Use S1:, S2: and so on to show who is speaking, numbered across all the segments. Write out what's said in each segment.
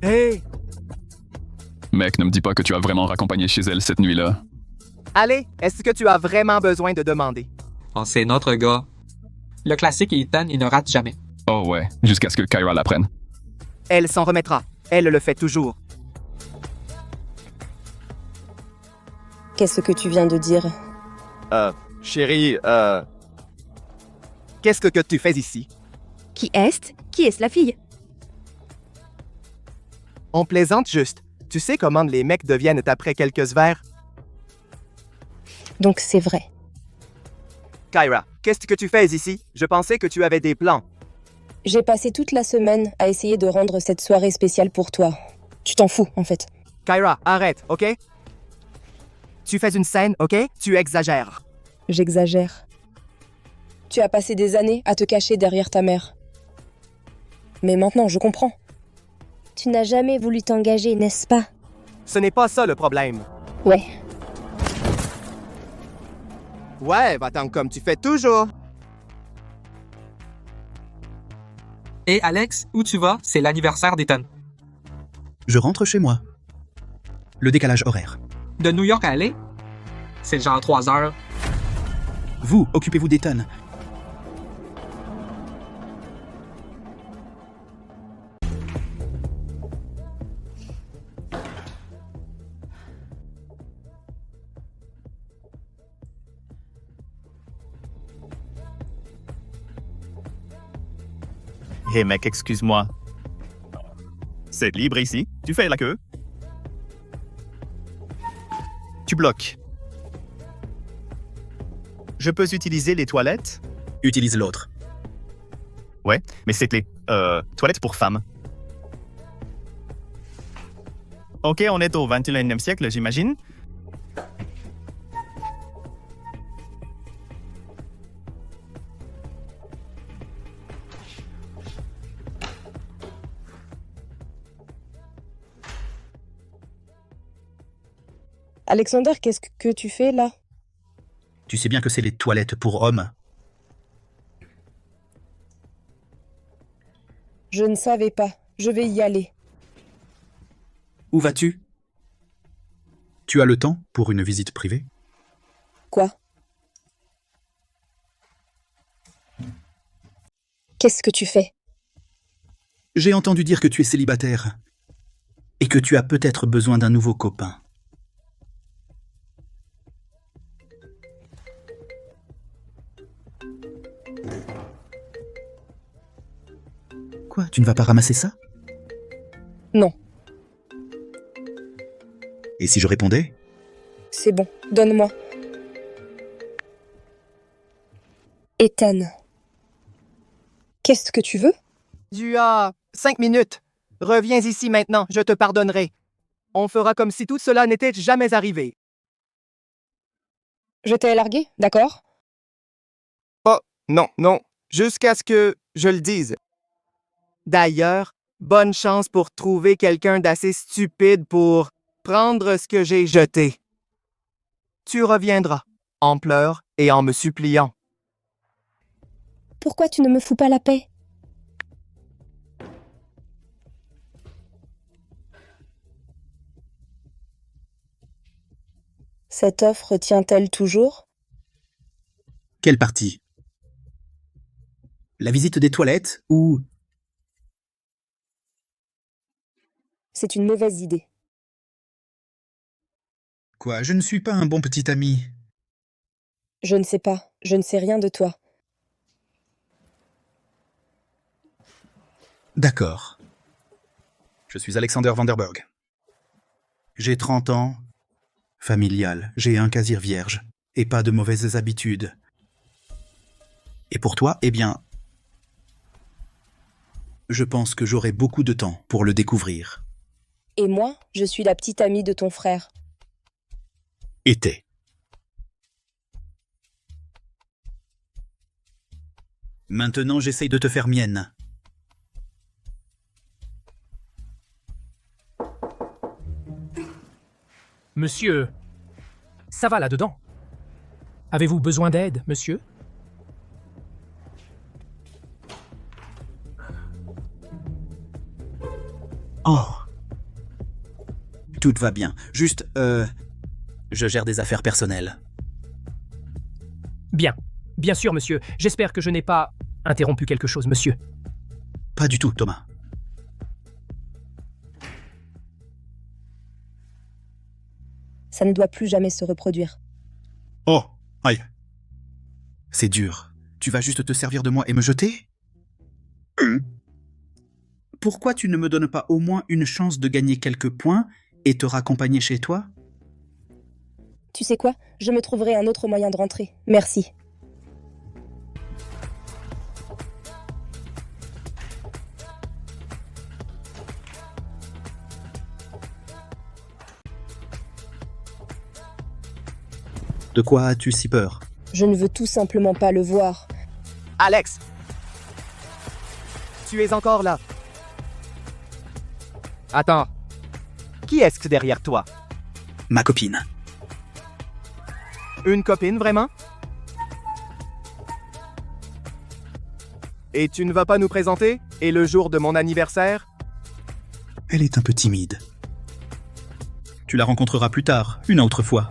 S1: Hey!
S2: Mec, ne me dis pas que tu as vraiment raccompagné chez elle cette nuit-là.
S1: Allez, est-ce que tu as vraiment besoin de demander?
S3: Oh, c'est notre gars. Le classique Ethan, il ne rate jamais.
S2: Oh ouais, jusqu'à ce que Kyra l'apprenne.
S1: Elle s'en remettra. Elle le fait toujours.
S4: Qu'est-ce que tu viens de dire?
S1: Chérie, qu'est-ce que tu fais ici?
S5: Qui est-ce? Qui est la fille?
S1: On plaisante juste. Tu sais comment les mecs deviennent après quelques verres?
S4: Donc c'est vrai.
S1: Kyra, qu'est-ce que tu fais ici? Je pensais que tu avais des plans.
S4: J'ai passé toute la semaine à essayer de rendre cette soirée spéciale pour toi. Tu t'en fous, en fait.
S1: Kyra, arrête, ok? Tu fais une scène, ok? Tu exagères.
S4: J'exagère. Tu as passé des années à te cacher derrière ta mère. Mais maintenant, je comprends.
S5: Tu n'as jamais voulu t'engager, n'est-ce pas?
S1: Ce n'est pas ça le problème.
S4: Ouais.
S1: Ouais, va-t'en comme tu fais toujours.
S3: Et Alex, où tu vas? C'est l'anniversaire d'Ethan.
S6: Je rentre chez moi. Le décalage horaire.
S3: De New York à LA? C'est genre 3 heures.
S6: Vous, occupez-vous d'Ethan.
S7: Hé mec, excuse-moi. C'est libre ici. Tu fais la queue. Tu bloques. Je peux utiliser les toilettes?
S6: Utilise l'autre.
S7: Ouais, mais c'est les toilettes pour femmes. Ok, on est au 21e siècle, j'imagine.
S4: Alexander, qu'est-ce que tu fais là?
S6: Tu sais bien que c'est les toilettes pour hommes.
S4: Je ne savais pas. Je vais y aller.
S6: Où vas-tu? Tu as le temps pour une visite privée?
S4: Quoi? Qu'est-ce que tu fais?
S6: J'ai entendu dire que tu es célibataire et que tu as peut-être besoin d'un nouveau copain. Quoi, tu ne vas pas ramasser ça?
S4: Non,
S6: Et si je répondais?
S4: c'est bon. Donne-moi. Ethan. Qu'est-ce que tu veux?
S1: Tu as 5 minutes. Reviens ici maintenant, je te pardonnerai. On fera comme si tout cela n'était jamais arrivé.
S4: Je t'ai largué, d'accord?
S1: Oh, non, non, jusqu'à ce que je le dise. D'ailleurs, bonne chance pour trouver quelqu'un d'assez stupide pour prendre ce que j'ai jeté. Tu reviendras, en pleurs et en me suppliant.
S5: Pourquoi tu ne me fous pas la paix?
S4: Cette offre tient-elle toujours?
S6: Quelle partie? La visite des toilettes ou...
S4: C'est une mauvaise idée.
S6: Quoi, je ne suis pas un bon petit ami.
S4: Je ne sais pas. Je ne sais rien de toi.
S6: D'accord. Je suis Alexander Vanderberg. J'ai 30 ans, familial, j'ai un casier vierge, et pas de mauvaises habitudes. Et pour toi, eh bien... Je pense que j'aurai beaucoup de temps pour le découvrir.
S4: Et moi, je suis la petite amie de ton frère.
S6: Était. Maintenant, j'essaye de te faire mienne.
S8: Monsieur, ça va là-dedans? Avez-vous besoin d'aide, monsieur?
S6: Oh, Tout va bien. Juste, je gère des affaires personnelles.
S8: Bien. Bien sûr, monsieur. J'espère que je n'ai pas interrompu quelque chose, monsieur.
S6: Pas du tout, Thomas.
S4: Ça ne doit plus jamais se reproduire.
S6: Oh, aïe. C'est dur. Tu vas juste te servir de moi et me jeter? Pourquoi tu ne me donnes pas au moins une chance de gagner quelques points et te raccompagner chez toi?
S4: Tu sais quoi? Je me trouverai un autre moyen de rentrer. Merci.
S6: De quoi as-tu si peur?
S4: Je ne veux tout simplement pas le voir.
S1: Alex! Tu es encore là. Attends. Qui est-ce derrière toi?
S6: Ma copine.
S1: Une copine, vraiment? Et tu ne vas pas nous présenter? Et le jour de mon anniversaire?
S6: Elle est un peu timide. Tu la rencontreras plus tard, une autre fois.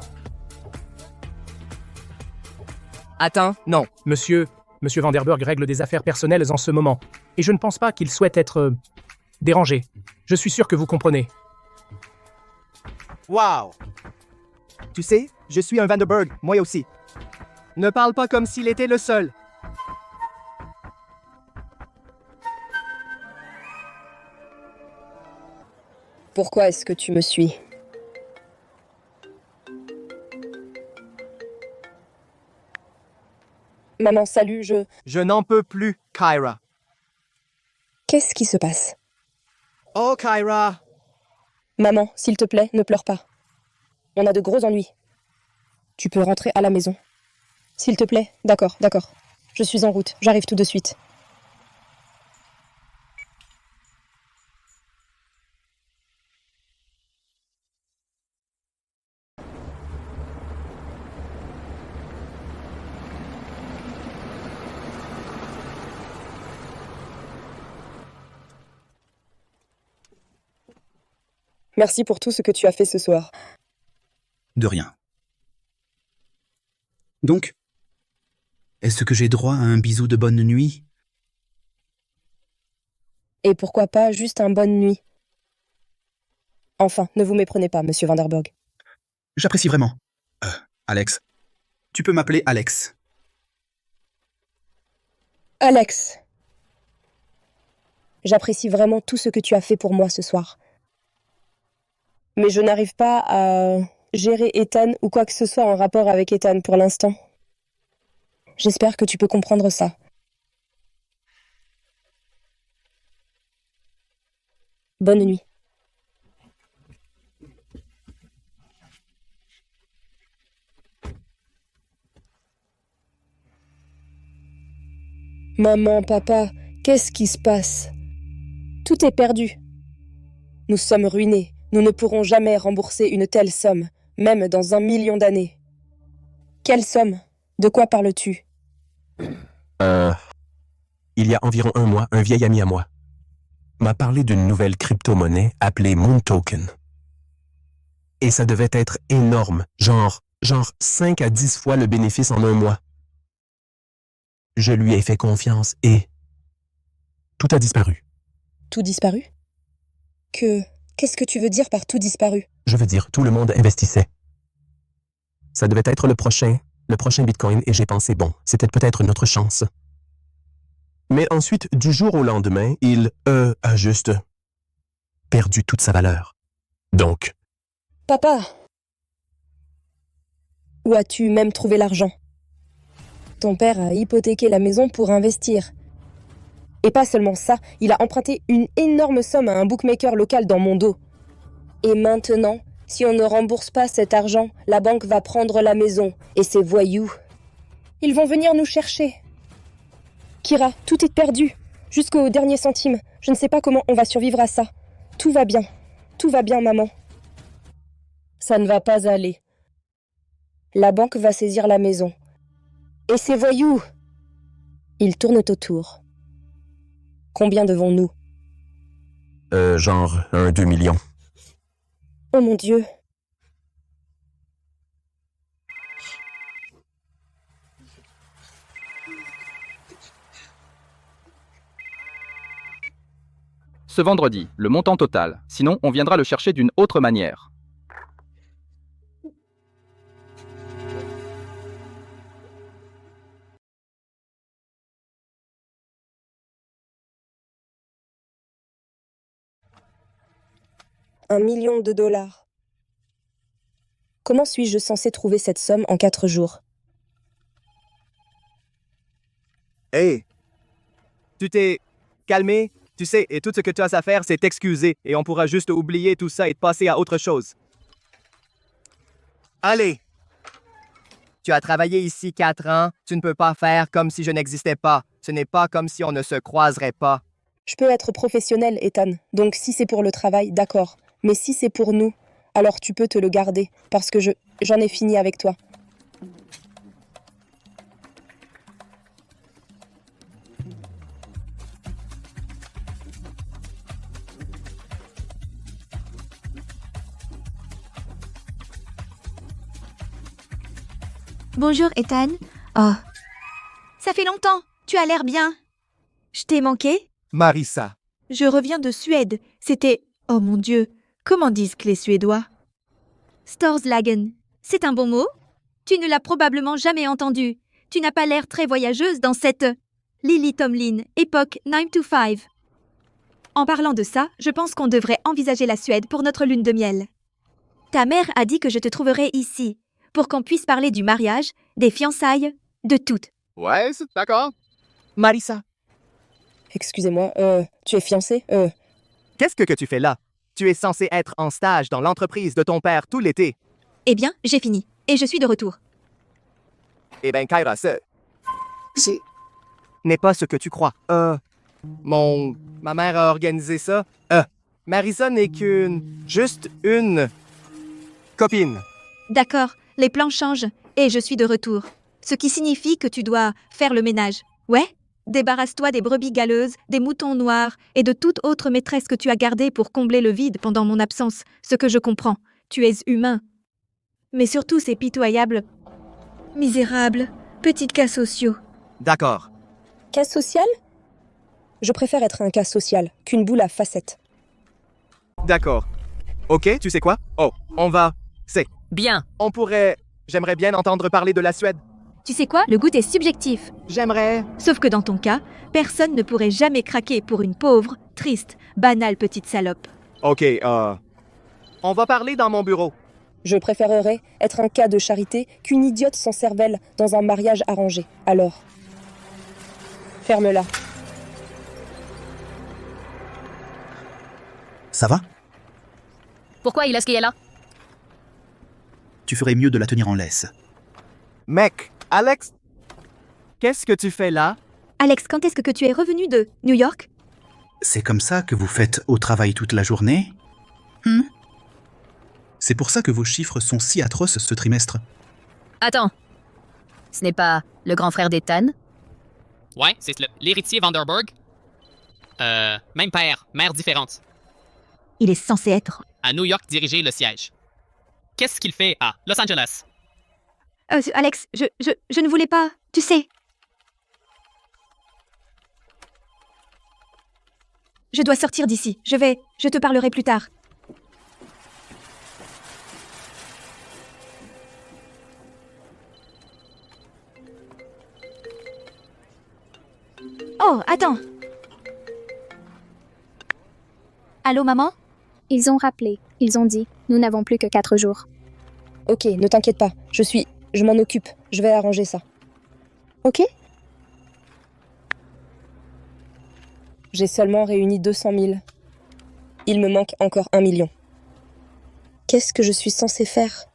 S1: Attends, non.
S8: Monsieur Vanderburg règle des affaires personnelles en ce moment. Et je ne pense pas qu'il souhaite être dérangé. Je suis sûr que vous comprenez.
S1: Wow! Tu sais, je suis un Vanderburg, moi aussi. Ne parle pas comme s'il était le seul.
S4: Pourquoi est-ce que tu me suis? Maman, salut,
S1: Je n'en peux plus, Kyra.
S4: Qu'est-ce qui se passe?
S1: Oh, Kyra!
S4: Maman, s'il te plaît, ne pleure pas. On a de gros ennuis. Tu peux rentrer à la maison. S'il te plaît, d'accord. Je suis en route, j'arrive tout de suite. Merci pour tout ce que tu as fait ce soir.
S6: De rien. Donc, est-ce que j'ai droit à un bisou de bonne nuit?
S4: Et pourquoi pas juste un bonne nuit? Enfin, ne vous méprenez pas, monsieur Vanderburg.
S6: J'apprécie vraiment. Alex. Tu peux m'appeler Alex.
S4: Alex. J'apprécie vraiment tout ce que tu as fait pour moi ce soir. Mais je n'arrive pas à gérer Ethan ou quoi que ce soit en rapport avec Ethan pour l'instant. J'espère que tu peux comprendre ça. Bonne nuit. Maman, papa, qu'est-ce qui se passe? Tout est perdu. Nous sommes ruinés. Nous ne pourrons jamais rembourser une telle somme, même dans 1 million d'années. Quelle somme? De quoi parles-tu?
S9: Il y a environ 1 mois, un vieil ami à moi m'a parlé d'une nouvelle crypto-monnaie appelée Moon Token. Et ça devait être énorme, genre 5 à 10 fois le bénéfice en 1 mois. Je lui ai fait confiance et tout a disparu.
S4: Tout disparu? Qu'est-ce que tu veux dire par tout disparu?
S9: Je veux dire, tout le monde investissait. Ça devait être le prochain Bitcoin et j'ai pensé, bon, c'était peut-être notre chance. Mais ensuite, du jour au lendemain, il a juste perdu toute sa valeur. Donc...
S4: Papa! Où as-tu même trouvé l'argent? Ton père a hypothéqué la maison pour investir. Et pas seulement ça, il a emprunté une énorme somme à un bookmaker local dans mon dos. Et maintenant, si on ne rembourse pas cet argent, la banque va prendre la maison. Et ces voyous, ils vont venir nous chercher. Kira, tout est perdu. Jusqu'au dernier centime. Je ne sais pas comment on va survivre à ça. Tout va bien. Tout va bien, maman. Ça ne va pas aller. La banque va saisir la maison. Et ces voyous, ils tournent autour. Combien devons-nous?
S9: Genre 1-2 millions.
S4: Oh mon Dieu.
S10: Ce vendredi, le montant total. Sinon, on viendra le chercher d'une autre manière.
S4: $1 million. Comment suis-je censé trouver cette somme en 4 jours?
S1: Hey! Tu t'es calmé? Tu sais, et tout ce que tu as à faire, c'est t'excuser, et on pourra juste oublier tout ça et passer à autre chose. Allez! Tu as travaillé ici 4 ans, tu ne peux pas faire comme si je n'existais pas. Ce n'est pas comme si on ne se croiserait pas.
S4: Je peux être professionnel, Ethan. Donc si c'est pour le travail, d'accord. Mais si c'est pour nous, alors tu peux te le garder, parce que j'en ai fini avec toi.
S11: Bonjour, Ethan. Oh. Ça fait longtemps. Tu as l'air bien. Je t'ai manqué?
S1: Marissa.
S11: Je reviens de Suède. C'était... Oh mon Dieu. Comment disent les Suédois? Storslagen. C'est un bon mot? Tu ne l'as probablement jamais entendu. Tu n'as pas l'air très voyageuse dans cette... Lily Tomlin, époque 9 to 5. En parlant de ça, je pense qu'on devrait envisager la Suède pour notre lune de miel. Ta mère a dit que je te trouverais ici, pour qu'on puisse parler du mariage, des fiançailles, de tout.
S1: Ouais, c'est d'accord. Marissa.
S4: Excusez-moi, tu es fiancée?
S1: Qu'est-ce que tu fais là? Tu es censé être en stage dans l'entreprise de ton père tout l'été.
S11: Eh bien, j'ai fini, et je suis de retour.
S1: Eh ben, Kyra, c'est n'est pas ce que tu crois. Ma mère a organisé ça. Marissa n'est juste une copine.
S11: D'accord, les plans changent, et je suis de retour. Ce qui signifie que tu dois faire le ménage. Ouais? Débarrasse-toi des brebis galeuses, des moutons noirs, et de toute autre maîtresse que tu as gardée pour combler le vide pendant mon absence, ce que je comprends. Tu es humain. Mais surtout ces pitoyables, misérables, petits cas sociaux.
S1: D'accord.
S4: Cas social? Je préfère être un cas social qu'une boule à facettes.
S1: D'accord. Ok, tu sais quoi? Oh, c'est...
S12: Bien.
S1: J'aimerais bien entendre parler de la Suède.
S11: Tu sais quoi? Le goût est subjectif.
S1: J'aimerais...
S11: Sauf que dans ton cas, personne ne pourrait jamais craquer pour une pauvre, triste, banale petite salope.
S1: Ok, on va parler dans mon bureau.
S4: Je préférerais être un cas de charité qu'une idiote sans cervelle dans un mariage arrangé. Alors, ferme-la.
S6: Ça va?
S12: Pourquoi il a ce qu'il est là?
S6: Tu ferais mieux de la tenir en laisse.
S1: Mec, Alex, qu'est-ce que tu fais là?
S11: Alex, quand est-ce que tu es revenu de New York?
S6: C'est comme ça que vous faites au travail toute la journée? C'est pour ça que vos chiffres sont si atroces ce trimestre.
S12: Attends. Ce n'est pas le grand frère d'Ethan?
S13: Ouais, c'est l'héritier Vanderburg. Même père, mère différente.
S11: Il est censé être...
S13: À New York, diriger le siège. Qu'est-ce qu'il fait à Los Angeles?
S11: Alex, je ne voulais pas... Tu sais... Je dois sortir d'ici. Je te parlerai plus tard. Oh, attends. Allô, maman?
S14: Ils ont rappelé. Ils ont dit, nous n'avons plus que 4 jours.
S4: Ok, ne t'inquiète pas. Je m'en occupe. Je vais arranger ça. Ok? J'ai seulement réuni 200 000. Il me manque encore 1 million. Qu'est-ce que je suis censée faire?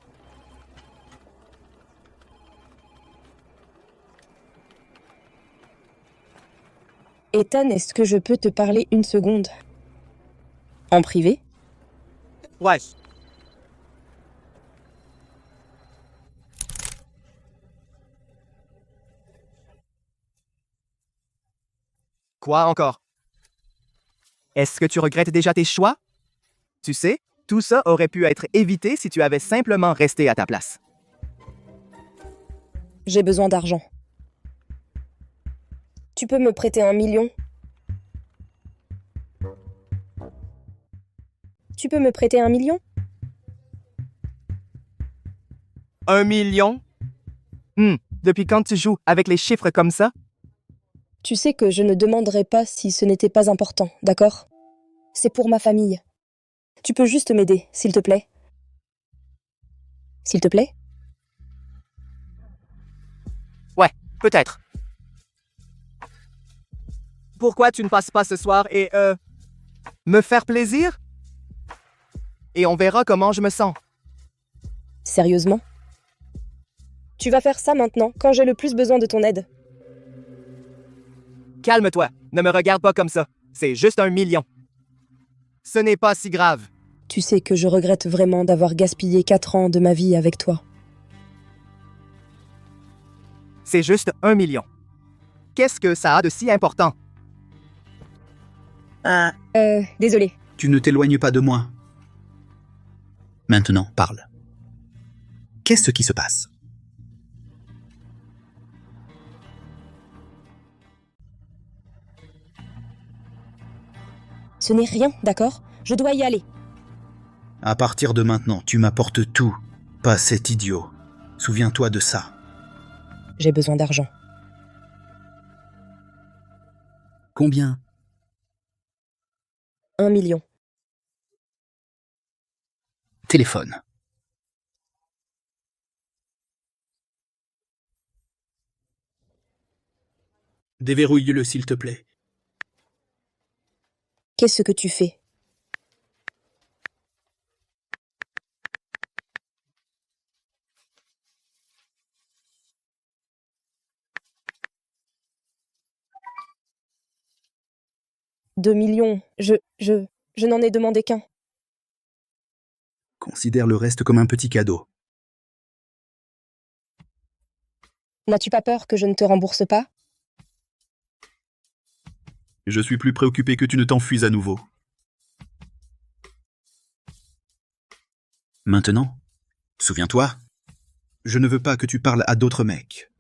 S4: Ethan, est-ce que je peux te parler une seconde? En privé?
S1: Ouais. Quoi encore? Est-ce que tu regrettes déjà tes choix? Tu sais, Tout ça aurait pu être évité si tu avais simplement resté à ta place.
S4: J'ai besoin d'argent. Tu peux me prêter 1 million? Tu peux me prêter 1 million?
S1: 1 million? Depuis quand tu joues avec les chiffres comme ça?
S4: Tu sais que je ne demanderais pas si ce n'était pas important, d'accord? C'est pour ma famille. Tu peux juste m'aider, s'il te plaît? S'il te plaît?
S1: Ouais, peut-être. Pourquoi tu ne passes pas ce soir et, me faire plaisir? Et on verra comment je me sens.
S4: Sérieusement? Tu vas faire ça maintenant, quand j'ai le plus besoin de ton aide.
S1: Calme-toi, ne me regarde pas comme ça. C'est juste 1 million. Ce n'est pas si grave.
S4: Tu sais que je regrette vraiment d'avoir gaspillé 4 ans de ma vie avec toi.
S1: C'est juste 1 million. Qu'est-ce que ça a de si important?
S4: Désolé.
S6: Tu ne t'éloignes pas de moi. Maintenant, parle. Qu'est-ce qui se passe?
S4: Ce n'est rien, d'accord? Je dois y aller.
S6: À partir de maintenant, tu m'apportes tout, pas cet idiot. Souviens-toi de ça.
S4: J'ai besoin d'argent.
S6: Combien?
S4: 1 million.
S6: Téléphone. Déverrouille-le, s'il te plaît.
S4: Qu'est-ce que tu fais? « 2 millions. Je n'en ai demandé qu'un. »
S6: Considère le reste comme un petit cadeau.
S4: N'as-tu pas peur que je ne te rembourse pas?
S6: Je suis plus préoccupé que tu ne t'enfuies à nouveau. Maintenant, souviens-toi, je ne veux pas que tu parles à d'autres mecs.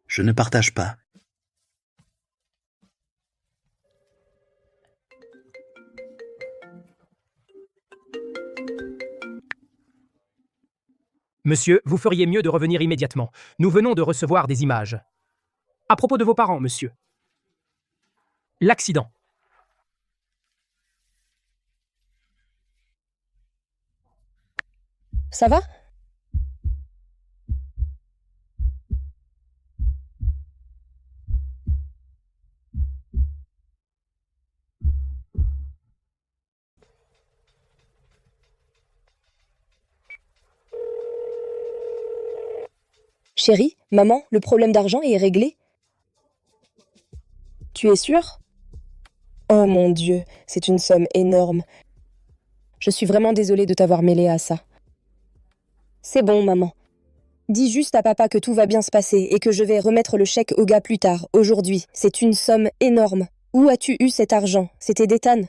S6: Je ne partage pas.
S8: Monsieur, vous feriez mieux de revenir immédiatement. Nous venons de recevoir des images. À propos de vos parents, monsieur. L'accident.
S4: Ça va? Chérie, maman, le problème d'argent est réglé? Tu es sûre? Oh mon Dieu, c'est une somme énorme. Je suis vraiment désolée de t'avoir mêlée à ça. C'est bon, maman. Dis juste à papa que tout va bien se passer et que je vais remettre le chèque au gars plus tard, aujourd'hui. C'est une somme énorme. Où as-tu eu cet argent? C'était d'Ethan?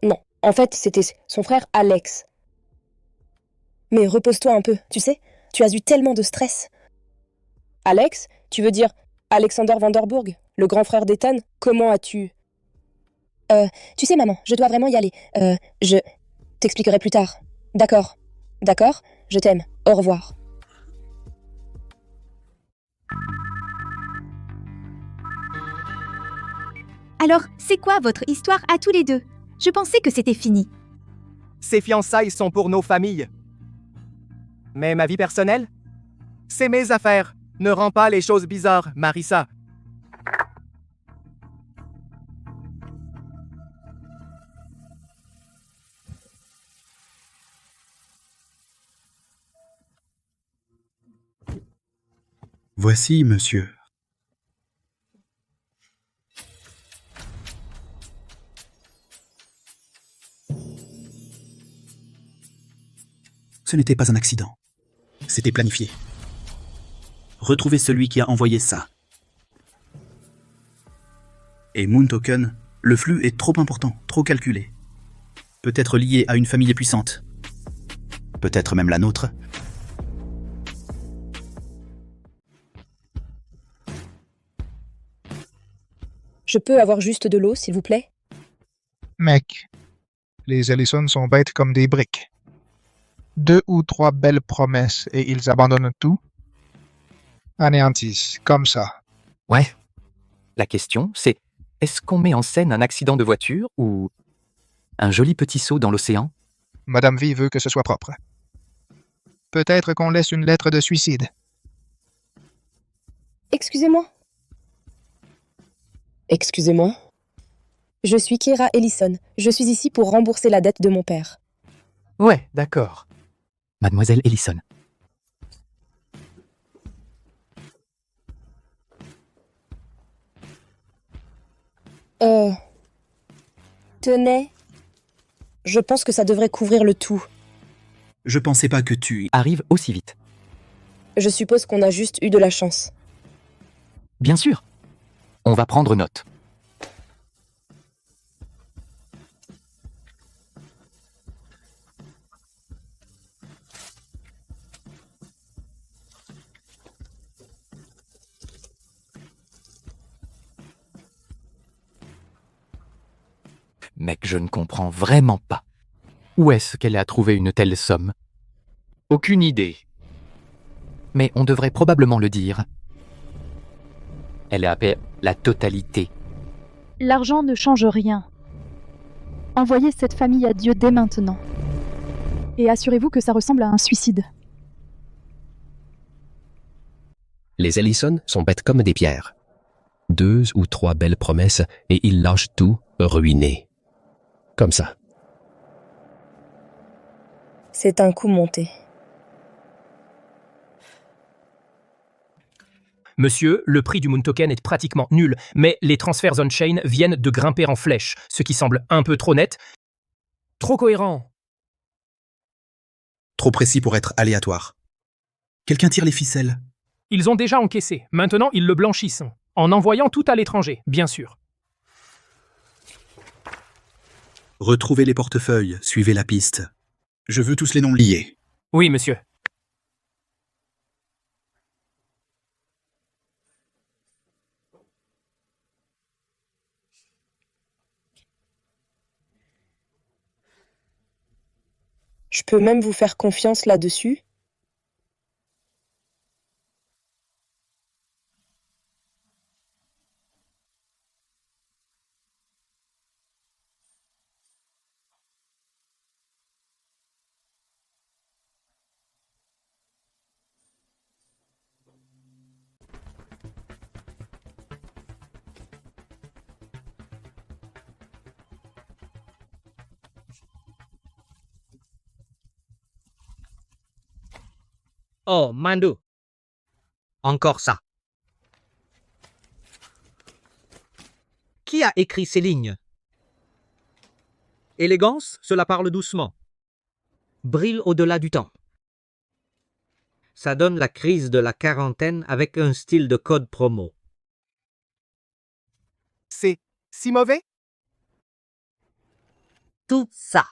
S4: Non. En fait, c'était son frère Alex. Mais repose-toi un peu, tu sais? Tu as eu tellement de stress. Alex? Tu veux dire Alexander Vanderburg, le grand frère d'Ethan? Comment as-tu... Tu sais, maman, je dois vraiment y aller. Je t'expliquerai plus tard. D'accord. D'accord? Je t'aime. Au revoir.
S11: Alors, c'est quoi votre histoire à tous les deux? Je pensais que c'était fini.
S1: Ces fiançailles sont pour nos familles. Mais ma vie personnelle? C'est mes affaires. Ne rends pas les choses bizarres, Marissa.
S6: Voici, monsieur. Ce n'était pas un accident. C'était planifié. Retrouvez celui qui a envoyé ça. Et Moon Token Le flux est trop important, trop calculé. Peut-être lié à une famille puissante. Peut-être même la nôtre.
S4: Je peux avoir juste de l'eau, s'il vous plaît?
S15: Mec, les Ellison sont bêtes comme des briques. 2 ou 3 belles promesses et ils abandonnent tout. Anéantissent, comme ça.
S16: Ouais. La question, c'est est-ce qu'on met en scène un accident de voiture ou un joli petit saut dans l'océan?
S15: Madame V veut que ce soit propre. Peut-être qu'on laisse une lettre de suicide.
S4: Excusez-moi. Excusez-moi. Je suis Kira Ellison. Je suis ici pour rembourser la dette de mon père.
S16: Ouais, d'accord. Mademoiselle Ellison.
S4: Tenez. Je pense que ça devrait couvrir le tout.
S6: Je pensais pas que tu...
S16: Arrive aussi vite.
S4: Je suppose qu'on a juste eu de la chance.
S16: Bien sûr. On va prendre note. Mec, je ne comprends vraiment pas. Où est-ce qu'elle a trouvé une telle somme? Aucune idée. Mais on devrait probablement le dire. Elle a payé la totalité.
S17: L'argent ne change rien. Envoyez cette famille à Dieu dès maintenant. Et assurez-vous que ça ressemble à un suicide.
S9: Les Ellison sont bêtes comme des pierres. 2 ou 3 belles promesses et ils lâchent tout, ruinés. Comme ça.
S4: C'est un coup monté.
S8: Monsieur, le prix du Moon Token est pratiquement nul, mais les transferts on-chain viennent de grimper en flèche, ce qui semble un peu trop net. Trop cohérent.
S6: Trop précis pour être aléatoire. Quelqu'un tire les ficelles.
S8: Ils ont déjà encaissé. Maintenant, ils le blanchissent. En envoyant tout à l'étranger, bien sûr.
S6: Retrouvez les portefeuilles, suivez la piste. Je veux tous les noms liés.
S8: Oui, monsieur.
S4: Je peux même vous faire confiance là-dessus?
S18: Oh, Mandu. Encore ça. Qui a écrit ces lignes? Élégance, cela parle doucement. Brille au-delà du temps. Ça donne la crise de la quarantaine avec un style de code promo.
S1: C'est si mauvais?
S18: Tout ça.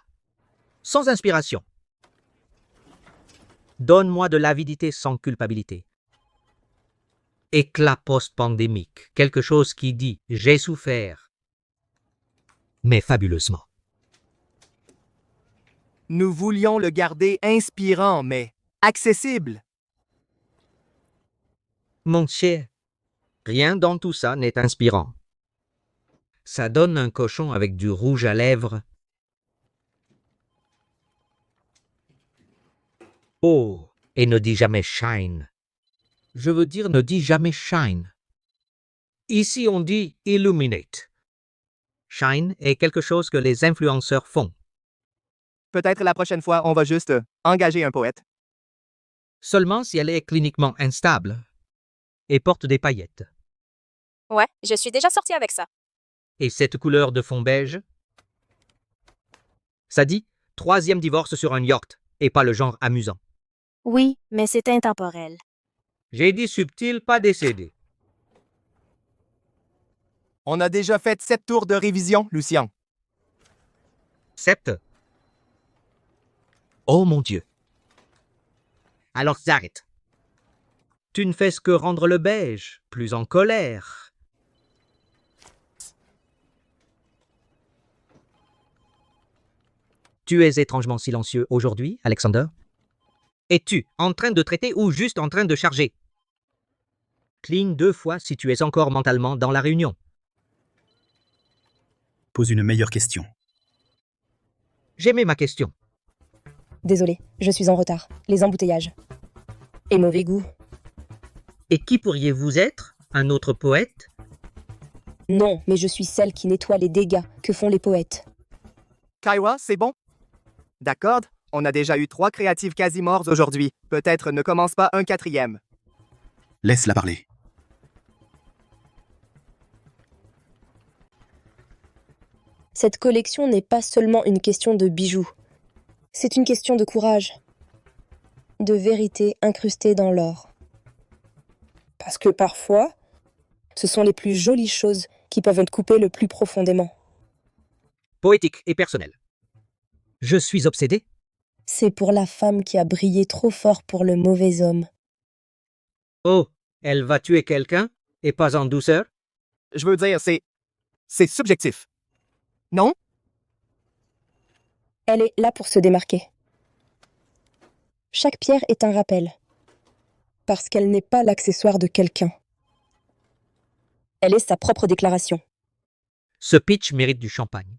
S18: Sans inspiration. Donne-moi de l'avidité sans culpabilité. Éclat post-pandémique, quelque chose qui dit « j'ai souffert », mais fabuleusement.
S1: Nous voulions le garder inspirant, mais accessible.
S18: Mon cher, rien dans tout ça n'est inspirant. Ça donne un cochon avec du rouge à lèvres. Oh, et ne dis jamais shine. Je veux dire, ne dis jamais shine. Ici, on dit illuminate. Shine est quelque chose que les influenceurs font.
S1: Peut-être la prochaine fois, on va juste engager un poète.
S18: Seulement si elle est cliniquement instable et porte des paillettes.
S14: Ouais, je suis déjà sortie avec ça.
S18: Et cette couleur de fond beige? Ça dit 3e divorce sur un yacht et pas le genre amusant.
S5: Oui, mais c'est intemporel.
S18: J'ai dit subtil, pas décédé.
S1: On a déjà fait 7 tours de révision, Lucien.
S18: 7. Oh mon Dieu. Alors arrête. Tu ne fais que rendre le beige plus en colère. Tu es étrangement silencieux aujourd'hui, Alexander. Es-tu en train de traiter ou juste en train de charger? Cligne 2 fois si tu es encore mentalement dans la réunion.
S6: Pose une meilleure question.
S18: J'aimais ma question.
S4: Désolée, je suis en retard. Les embouteillages. Et mauvais goût.
S18: Et qui pourriez-vous être? Un autre poète?
S4: Non, mais je suis celle qui nettoie les dégâts que font les poètes.
S1: Kyra, c'est bon? D'accord, on a déjà eu 3 créatives quasi morts aujourd'hui. Peut-être ne commence pas un 4e.
S6: Laisse-la parler.
S4: Cette collection n'est pas seulement une question de bijoux. C'est une question de courage. De vérité incrustée dans l'or. Parce que parfois, ce sont les plus jolies choses qui peuvent te couper le plus profondément.
S18: Poétique et personnel. Je suis obsédé.
S4: C'est pour la femme qui a brillé trop fort pour le mauvais homme.
S18: Oh, elle va tuer quelqu'un et pas en douceur?
S1: Je veux dire, c'est subjectif. Non?
S4: Elle est là pour se démarquer. Chaque pierre est un rappel. Parce qu'elle n'est pas l'accessoire de quelqu'un. Elle est sa propre déclaration.
S18: Ce pitch mérite du champagne.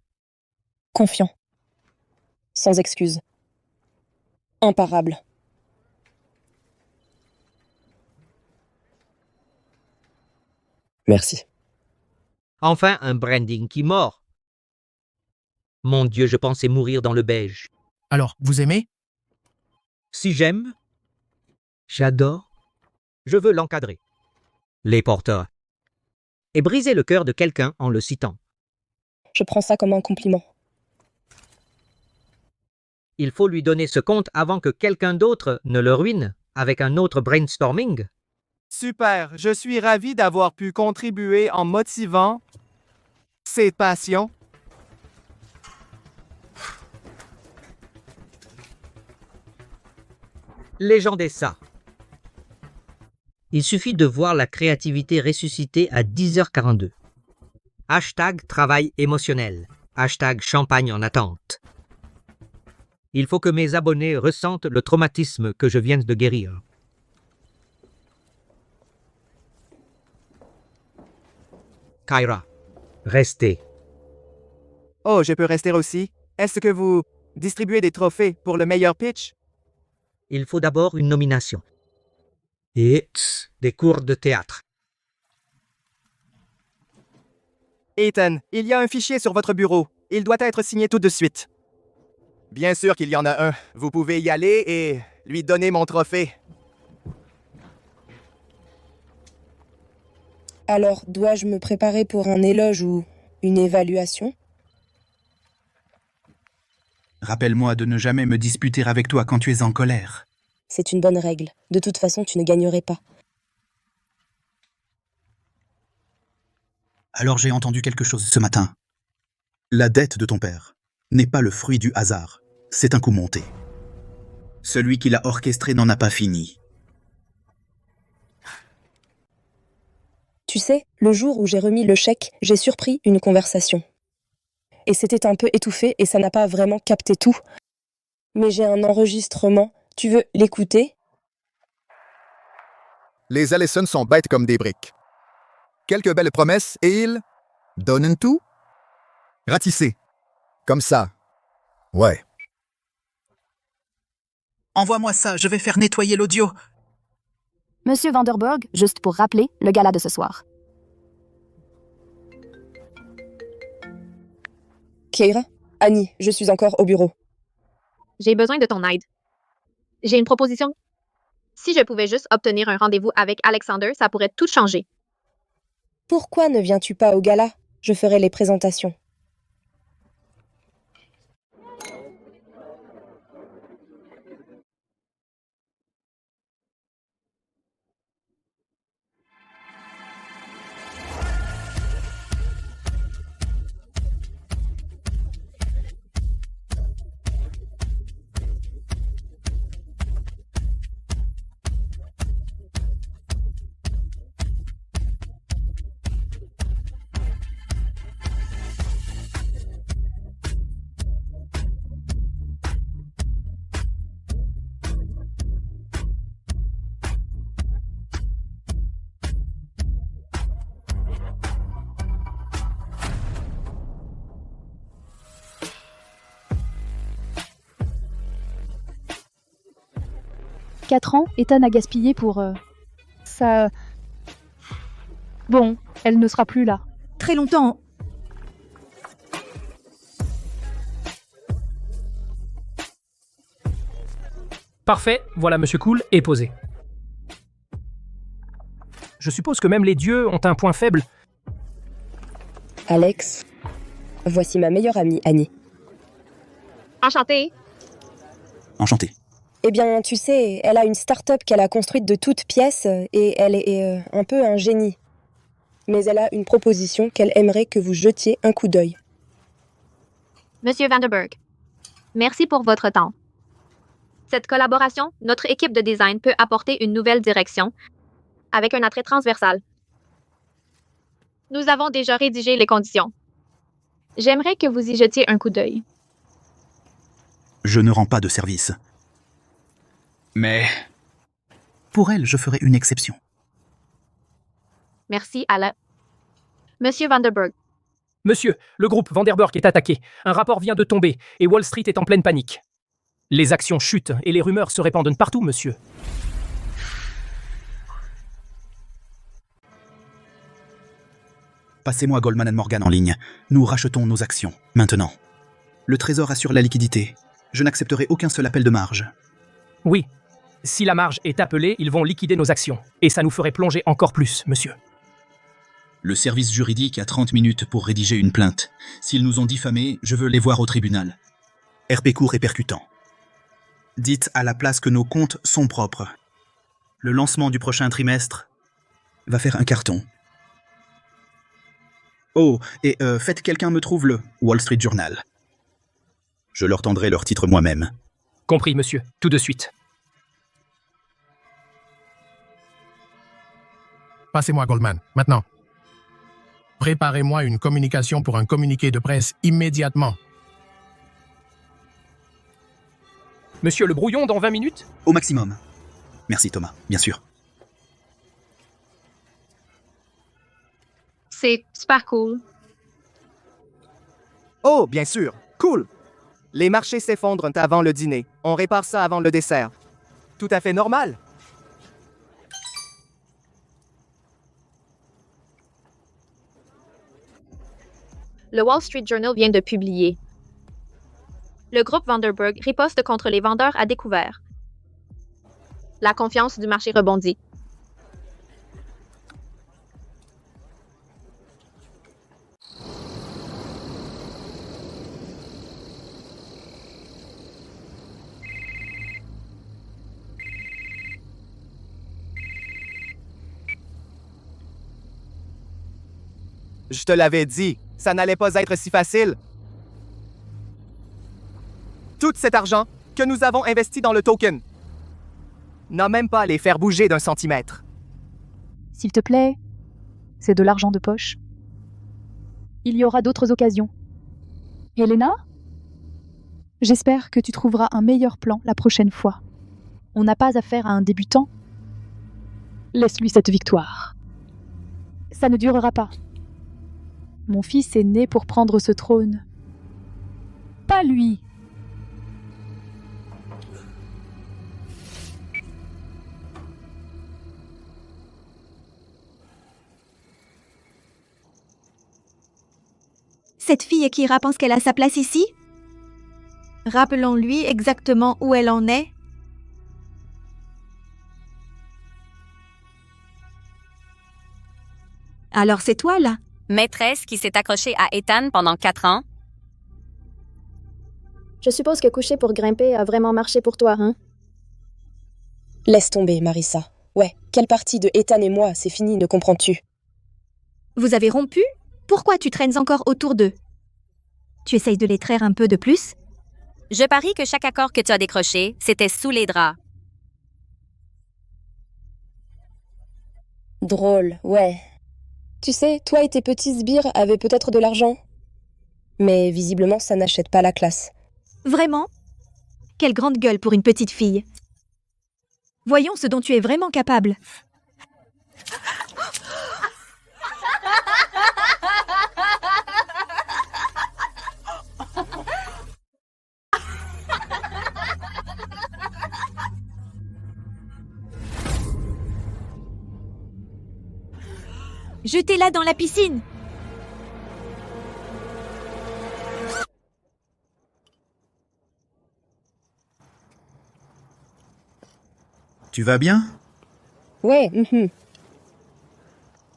S4: Confiant. Sans excuse. Imparable.
S1: Merci.
S18: Enfin, un branding qui mord. Mon Dieu, je pensais mourir dans le beige.
S19: Alors, vous aimez?
S18: Si j'aime, j'adore, je veux l'encadrer. Les porteurs. Et briser le cœur de quelqu'un en le citant.
S4: Je prends ça comme un compliment.
S18: Il faut lui donner ce compte avant que quelqu'un d'autre ne le ruine avec un autre brainstorming.
S1: Super, je suis ravi d'avoir pu contribuer en motivant ces passions.
S18: Légende ça. Il suffit de voir la créativité ressusciter à 10h42. Hashtag travail émotionnel. Hashtag champagne en attente. Il faut que mes abonnés ressentent le traumatisme que je viens de guérir. Kyra, restez.
S1: Oh, je peux rester aussi. Est-ce que vous distribuez des trophées pour le meilleur pitch?
S18: Il faut d'abord une nomination. Et des cours de théâtre.
S1: Ethan, il y a un fichier sur votre bureau. Il doit être signé tout de suite. Bien sûr qu'il y en a un. Vous pouvez y aller et lui donner mon trophée.
S4: Alors, dois-je me préparer pour un éloge ou une évaluation?
S6: Rappelle-moi de ne jamais me disputer avec toi quand tu es en colère.
S4: C'est une bonne règle. De toute façon, tu ne gagnerais pas.
S6: Alors j'ai entendu quelque chose ce matin. La dette de ton père n'est pas le fruit du hasard. C'est un coup monté. Celui qui l'a orchestré n'en a pas fini.
S4: Tu sais, le jour où j'ai remis le chèque, j'ai surpris une conversation. Et c'était un peu étouffé et ça n'a pas vraiment capté tout. Mais j'ai un enregistrement. Tu veux l'écouter?
S20: Les Allison sont bêtes comme des briques. Quelques belles promesses et ils donnent tout? Ratissez. Comme ça. Ouais.
S6: Envoie-moi ça, je vais faire nettoyer l'audio.
S14: Monsieur Vanderburg, juste pour rappeler, le gala de ce soir.
S4: Kyra? Annie, je suis encore au bureau.
S21: J'ai besoin de ton aide. J'ai une proposition. Si je pouvais juste obtenir un rendez-vous avec Alexander, ça pourrait tout changer.
S4: Pourquoi ne viens-tu pas au gala? Je ferai les présentations.
S17: 4 ans, Ethan a gaspillé pour... ça... Bon, elle ne sera plus là.
S11: Très longtemps.
S8: Parfait, voilà Monsieur Cool est posé. Je suppose que même les dieux ont un point faible.
S4: Alex, voici ma meilleure amie, Annie.
S21: Enchantée.
S6: Enchanté.
S4: Eh bien, tu sais, elle a une start-up qu'elle a construite de toutes pièces et elle est un peu un génie. Mais elle a une proposition qu'elle aimerait que vous jetiez un coup d'œil.
S21: Monsieur Vanderberg, merci pour votre temps. Cette collaboration, notre équipe de design peut apporter une nouvelle direction avec un attrait transversal. Nous avons déjà rédigé les conditions. J'aimerais que vous y jetiez un coup d'œil.
S6: Je ne rends pas de service. Mais... pour elle, je ferai une exception.
S21: Merci à la... Monsieur Vanderberg,
S8: Monsieur, le groupe Vanderburg est attaqué. Un rapport vient de tomber et Wall Street est en pleine panique. Les actions chutent et les rumeurs se répandent partout, monsieur.
S6: Passez-moi Goldman & Morgan en ligne. Nous rachetons nos actions, maintenant. Le Trésor assure la liquidité. Je n'accepterai aucun seul appel de marge.
S8: Oui. Si la marge est appelée, ils vont liquider nos actions. Et ça nous ferait plonger encore plus, monsieur.
S6: Le service juridique a 30 minutes pour rédiger une plainte. S'ils nous ont diffamés, je veux les voir au tribunal. RP court et percutant. Dites à la place que nos comptes sont propres. Le lancement du prochain trimestre va faire un carton. Oh, et faites quelqu'un me trouve le Wall Street Journal. Je leur tendrai leur titre moi-même.
S8: Compris, monsieur. Tout de suite.
S19: Passez-moi Goldman, maintenant. Préparez-moi une communication pour un communiqué de presse immédiatement.
S8: Monsieur, le brouillon dans 20 minutes?
S6: Au maximum. Merci Thomas, bien sûr.
S21: c'est super cool.
S1: Oh, bien sûr. Cool. Les marchés s'effondrent avant le dîner. On répare ça avant le dessert. Tout à fait normal.
S21: Le Wall Street Journal vient de publier. Le groupe Vanderburg riposte contre les vendeurs à découvert. La confiance du marché rebondit.
S1: Je te l'avais dit, ça n'allait pas être si facile. Tout cet argent que nous avons investi dans le token n'a même pas à les faire bouger d'un centimètre.
S17: S'il te plaît, c'est de l'argent de poche. Il y aura d'autres occasions. Elena, j'espère que tu trouveras un meilleur plan la prochaine fois. On n'a pas affaire à un débutant. Laisse-lui cette victoire. Ça ne durera pas. Mon fils est né pour prendre ce trône. Pas lui.
S11: Cette fille Kira pense qu'elle a sa place ici? Rappelons-lui exactement où elle en est. Alors c'est toi, là?
S12: Maîtresse qui s'est accrochée à Ethan pendant 4 ans.
S14: Je suppose que coucher pour grimper a vraiment marché pour toi, hein?
S4: Laisse tomber, Marissa. Ouais, quelle partie de Ethan et moi, c'est fini, ne comprends-tu?
S11: Vous avez rompu? Pourquoi tu traînes encore autour d'eux? Tu essayes de les traire un peu de plus?
S12: Je parie que chaque accord que tu as décroché, c'était sous les draps.
S4: Drôle, ouais. Tu sais, toi et tes petits sbires avaient peut-être de l'argent. Mais visiblement, ça n'achète pas la classe.
S11: Vraiment? Quelle grande gueule pour une petite fille. Voyons ce dont tu es vraiment capable. Jetez-la dans la piscine.
S6: Tu vas bien?
S4: Ouais,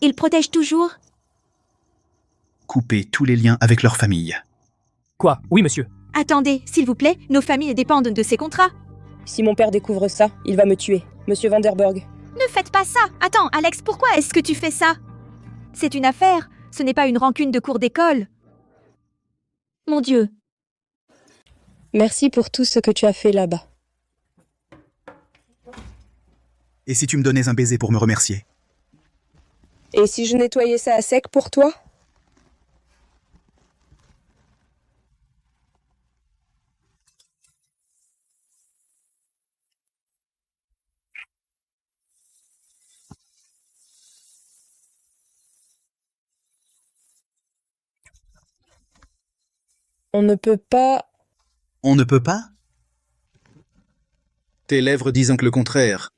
S11: Il protège toujours?
S6: Couper tous les liens avec leur famille.
S8: Quoi? Oui, monsieur.
S11: Attendez, s'il vous plaît, nos familles dépendent de ces contrats.
S4: Si mon père découvre ça, il va me tuer. Monsieur Vanderburg.
S11: Ne faites pas ça. Attends, Alex, pourquoi est-ce que tu fais ça? C'est une affaire, ce n'est pas une rancune de cours d'école. Mon Dieu.
S4: Merci pour tout ce que tu as fait là-bas.
S6: Et si tu me donnais un baiser pour me remercier?
S4: Et si je nettoyais ça à sec pour toi? On ne peut pas...
S6: On ne peut pas? Tes lèvres disent que le contraire.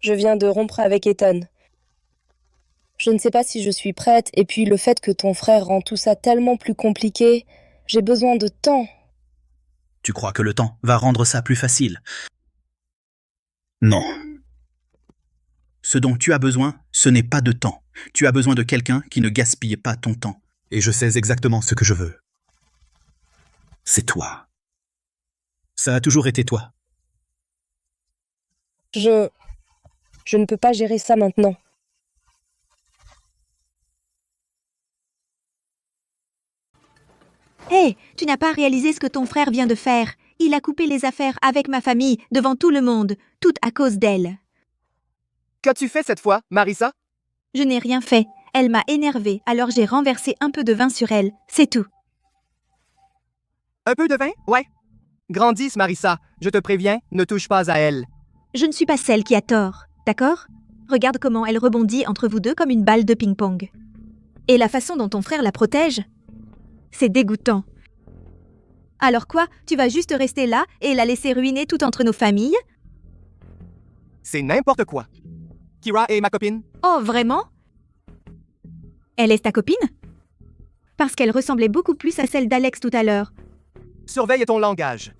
S4: Je viens de rompre avec Ethan. Je ne sais pas si je suis prête, et puis le fait que ton frère rend tout ça tellement plus compliqué, j'ai besoin de temps.
S6: Tu crois que le temps va rendre ça plus facile? Non. Ce dont tu as besoin, ce n'est pas de temps. Tu as besoin de quelqu'un qui ne gaspille pas ton temps. Et je sais exactement ce que je veux. C'est toi. Ça a toujours été toi.
S4: Je ne peux pas gérer ça maintenant.
S11: Hé, tu n'as pas réalisé ce que ton frère vient de faire. Il a coupé les affaires avec ma famille, devant tout le monde, tout à cause d'elle.
S1: Qu'as-tu fait cette fois, Marissa?
S11: Je n'ai rien fait. Elle m'a énervée, alors j'ai renversé un peu de vin sur elle. C'est tout.
S1: Un peu de vin? Ouais. Grandisse, Marissa. Je te préviens, ne touche pas à elle.
S11: Je ne suis pas celle qui a tort, d'accord? Regarde comment elle rebondit entre vous deux comme une balle de ping-pong. Et la façon dont ton frère la protège, c'est dégoûtant. Alors quoi? Tu vas juste rester là et la laisser ruiner tout entre nos familles?
S1: C'est n'importe quoi. Kira est ma copine.
S11: Oh, vraiment? Elle est ta copine? Parce qu'elle ressemblait beaucoup plus à celle d'Alex tout à l'heure.
S1: Surveille ton langage.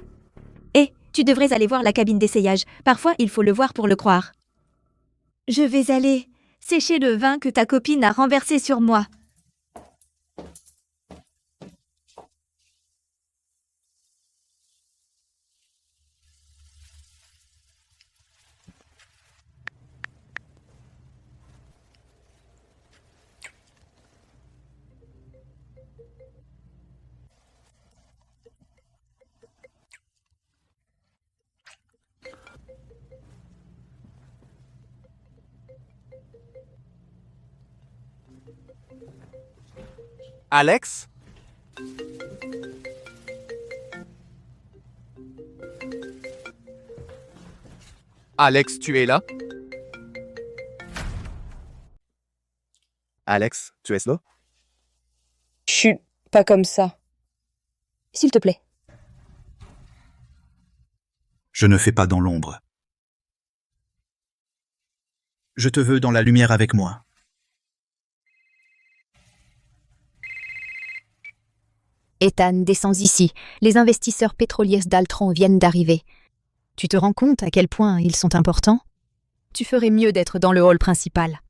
S11: Eh, tu devrais aller voir la cabine d'essayage. Parfois, il faut le voir pour le croire. Je vais aller sécher le vin que ta copine a renversé sur moi.
S1: Alex? Alex, tu es là? Alex, tu es là?
S4: Chut, pas comme ça. S'il te plaît.
S6: Je ne fais pas dans l'ombre. Je te veux dans la lumière avec moi.
S2: Ethan, descends ici. Les investisseurs pétroliers d'Altron viennent d'arriver. Tu te rends compte à quel point ils sont importants? Tu ferais mieux d'être dans le hall principal.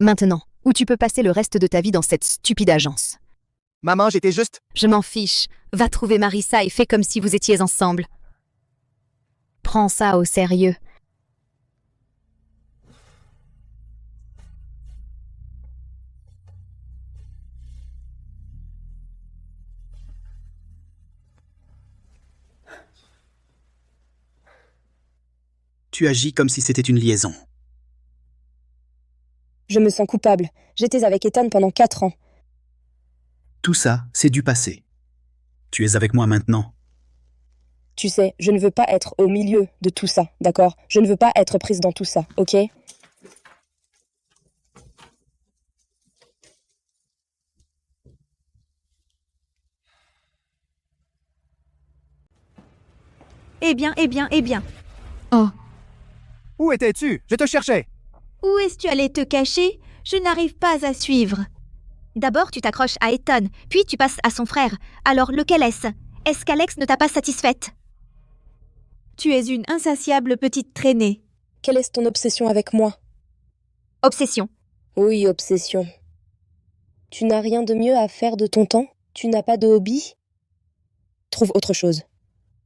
S2: Maintenant, où tu peux passer le reste de ta vie dans cette stupide agence.
S1: Maman, j'étais juste...
S2: Je m'en fiche. Va trouver Marissa et fais comme si vous étiez ensemble. Prends ça au sérieux.
S6: Tu agis comme si c'était une liaison.
S4: Je me sens coupable. J'étais avec Ethan pendant 4 ans.
S6: Tout ça, c'est du passé. Tu es avec moi maintenant.
S4: Tu sais, je ne veux pas être au milieu de tout ça, d'accord? Je ne veux pas être prise dans tout ça, ok?
S11: Eh bien.
S1: Oh. Où étais-tu? Je te cherchais.
S11: Où est-ce que tu allais te cacher? Je n'arrive pas à suivre. D'abord, tu t'accroches à Ethan, puis tu passes à son frère. Alors, lequel est-ce? Est-ce qu'Alex ne t'a pas satisfaite? Tu es une insatiable petite traînée.
S4: Quelle est ton obsession avec moi?
S11: Obsession.
S4: Oui, obsession. Tu n'as rien de mieux à faire de ton temps? Tu n'as pas de hobby? Trouve autre chose.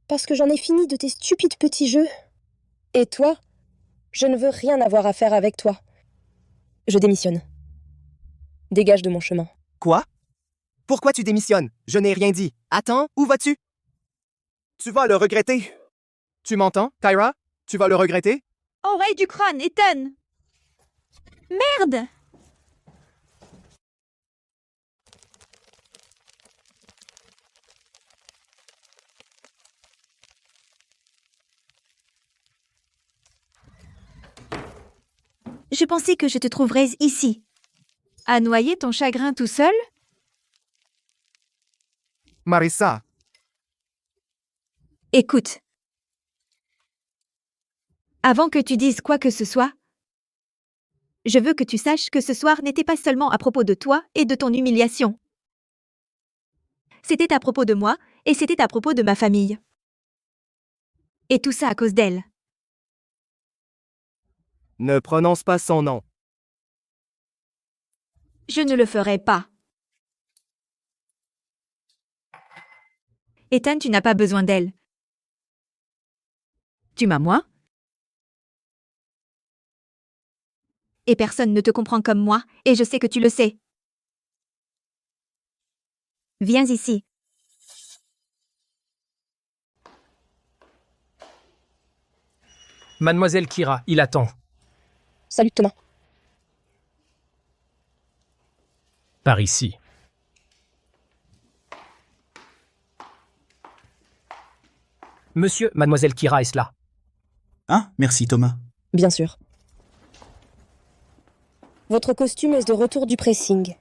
S4: Parce que j'en ai fini de tes stupides petits jeux. Et toi? Je ne veux rien avoir à faire avec toi. Je démissionne. Dégage de mon chemin.
S1: Quoi? Pourquoi tu démissionnes? Je n'ai rien dit. Attends, où vas-tu? Tu vas le regretter. Tu m'entends, Kyra? Tu vas le regretter?
S11: Oreille du crâne, Ethan! Merde! Je pensais que je te trouverais ici. À noyer ton chagrin tout seul?
S1: Marissa.
S11: Écoute. Avant que tu dises quoi que ce soit, je veux que tu saches que ce soir n'était pas seulement à propos de toi et de ton humiliation. C'était à propos de moi et c'était à propos de ma famille. Et tout ça à cause d'elle.
S1: Ne prononce pas son nom.
S11: Je ne le ferai pas. Ethan, tu n'as pas besoin d'elle. Tu m'as moi. Et personne ne te comprend comme moi, et je sais que tu le sais. Viens ici.
S8: Mademoiselle Kira, il attend.
S4: Salut Thomas.
S8: Par ici. Monsieur, mademoiselle Kira est là.
S6: Ah, merci Thomas.
S4: Bien sûr. Votre costume est de retour du pressing.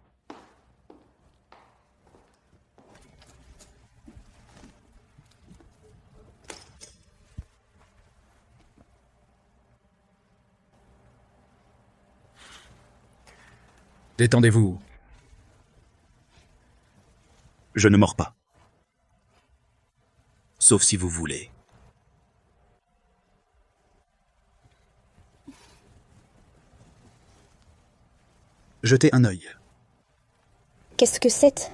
S6: Détendez-vous. Je ne mords pas. Sauf si vous voulez. Jetez un œil.
S4: Qu'est-ce que c'est?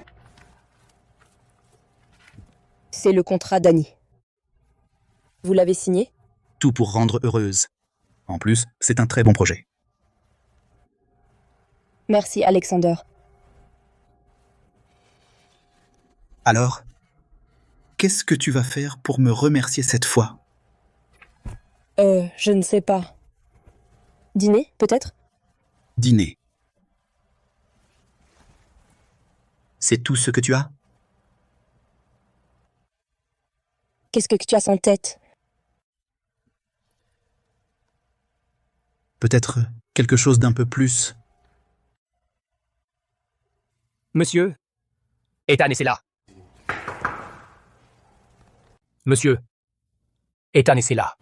S4: C'est le contrat d'Annie. Vous l'avez signé?
S6: Tout pour rendre heureuse. En plus, c'est un très bon projet.
S4: Merci, Alexander.
S6: Alors, qu'est-ce que tu vas faire pour me remercier cette fois?
S4: Je ne sais pas. Dîner, peut-être?
S6: Dîner. C'est tout ce que tu as?
S4: Qu'est-ce que tu as en tête?
S6: Peut-être quelque chose d'un peu plus...
S8: Monsieur, Ethan est là. Monsieur, Ethan est là.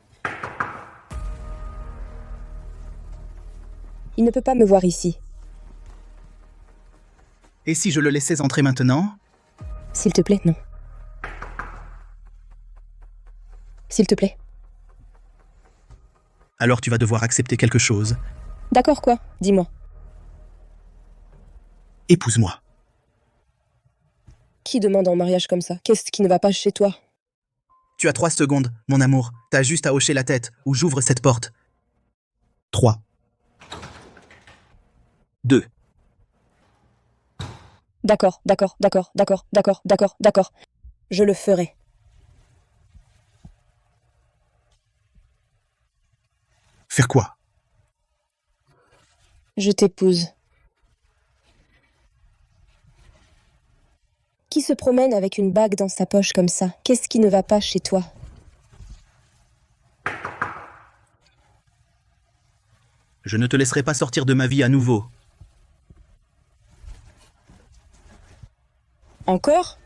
S4: Il ne peut pas me voir ici.
S6: Et si je le laissais entrer maintenant?
S4: S'il te plaît, non. S'il te plaît.
S6: Alors tu vas devoir accepter quelque chose.
S4: D'accord, quoi? Dis-moi.
S6: Épouse-moi.
S4: Qui demande en mariage comme ça? Qu'est-ce qui ne va pas chez toi?
S6: Tu as 3 secondes, mon amour. T'as juste à hocher la tête, ou j'ouvre cette porte. 3. 2.
S4: D'accord. Je le ferai.
S6: Faire quoi?
S4: Je t'épouse. Qui se promène avec une bague dans sa poche comme ça? Qu'est-ce qui ne va pas chez toi?
S6: Je ne te laisserai pas sortir de ma vie à nouveau.
S4: Encore?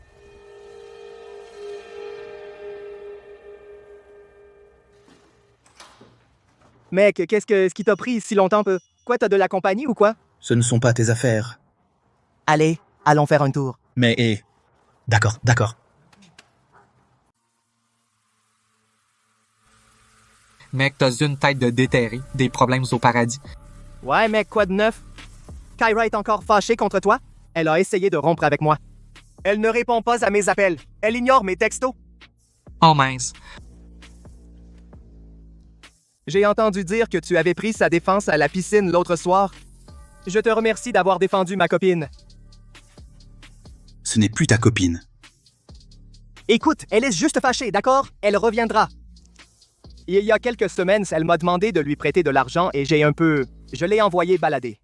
S1: Mec, qu'est-ce qui t'a pris si longtemps? Quoi, t'as de la compagnie ou quoi?
S6: Ce ne sont pas tes affaires.
S1: Allez, allons faire un tour.
S6: Mais... D'accord, d'accord.
S3: Mec, t'as une tête de déterré. Des problèmes au paradis.
S1: Ouais, mec, quoi de neuf? Kyra est encore fâchée contre toi? Elle a essayé de rompre avec moi. Elle ne répond pas à mes appels. Elle ignore mes textos.
S3: Oh mince.
S1: J'ai entendu dire que tu avais pris sa défense à la piscine l'autre soir. Je te remercie d'avoir défendu ma copine.
S6: Ce n'est plus ta copine.
S1: Écoute, elle est juste fâchée, d'accord? Elle reviendra. Il y a quelques semaines, elle m'a demandé de lui prêter de l'argent et je l'ai envoyé balader.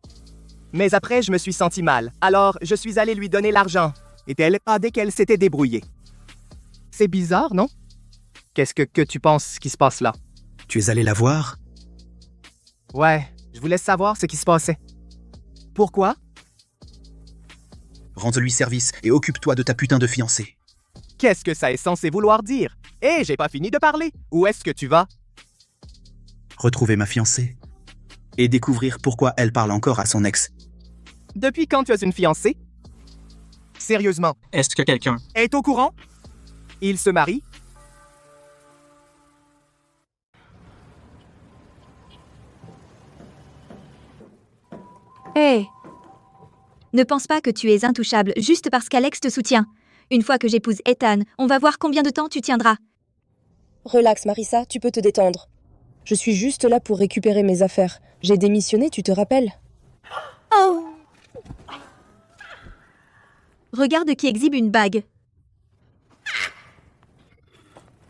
S1: Mais après, je me suis senti mal. Alors, je suis allé lui donner l'argent. Et elle a dit qu'elle s'était débrouillée. C'est bizarre, non? Qu'est-ce que tu penses qui se passe là?
S6: Tu es allé la voir?
S1: Ouais, je voulais savoir ce qui se passait. Pourquoi?
S6: Rends-lui service et occupe-toi de ta putain de fiancée.
S1: Qu'est-ce que ça est censé vouloir dire? Hé, j'ai pas fini de parler. Où est-ce que tu vas?
S6: Retrouver ma fiancée. Et découvrir pourquoi elle parle encore à son ex.
S1: Depuis quand tu as une fiancée? Sérieusement.
S3: Est-ce que quelqu'un
S1: est au courant? Il se marie?
S11: Hé! Ne pense pas que tu es intouchable juste parce qu'Alex te soutient. Une fois que j'épouse Ethan, on va voir combien de temps tu tiendras.
S4: Relax, Marissa, tu peux te détendre. Je suis juste là pour récupérer mes affaires. J'ai démissionné, tu te rappelles?
S11: Oh! Regarde qui exhibe une bague.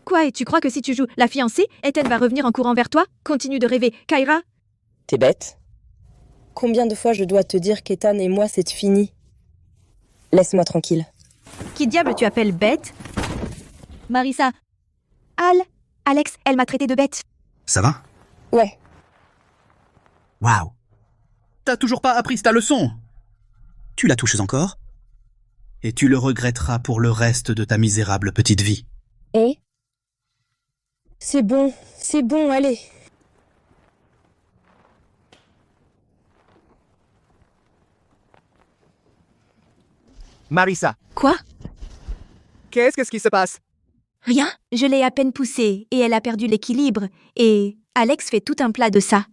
S11: Quoi, et tu crois que si tu joues la fiancée, Ethan va revenir en courant vers toi? Continue de rêver, Kyra?
S4: T'es bête? Combien de fois je dois te dire qu'Ethan et moi, c'est fini? Laisse-moi tranquille.
S11: Qui diable tu appelles bête? Marissa. Alex, elle m'a traité de bête.
S6: Ça va?
S4: Ouais.
S6: Waouh! T'as toujours pas appris ta leçon? Tu la touches encore? Et tu le regretteras pour le reste de ta misérable petite vie.
S4: Et? C'est bon, allez.
S1: Marissa.
S11: Quoi?
S1: Qu'est-ce qui se passe?
S11: Rien, je l'ai à peine poussée et elle a perdu l'équilibre. Et Alex fait tout un plat de ça.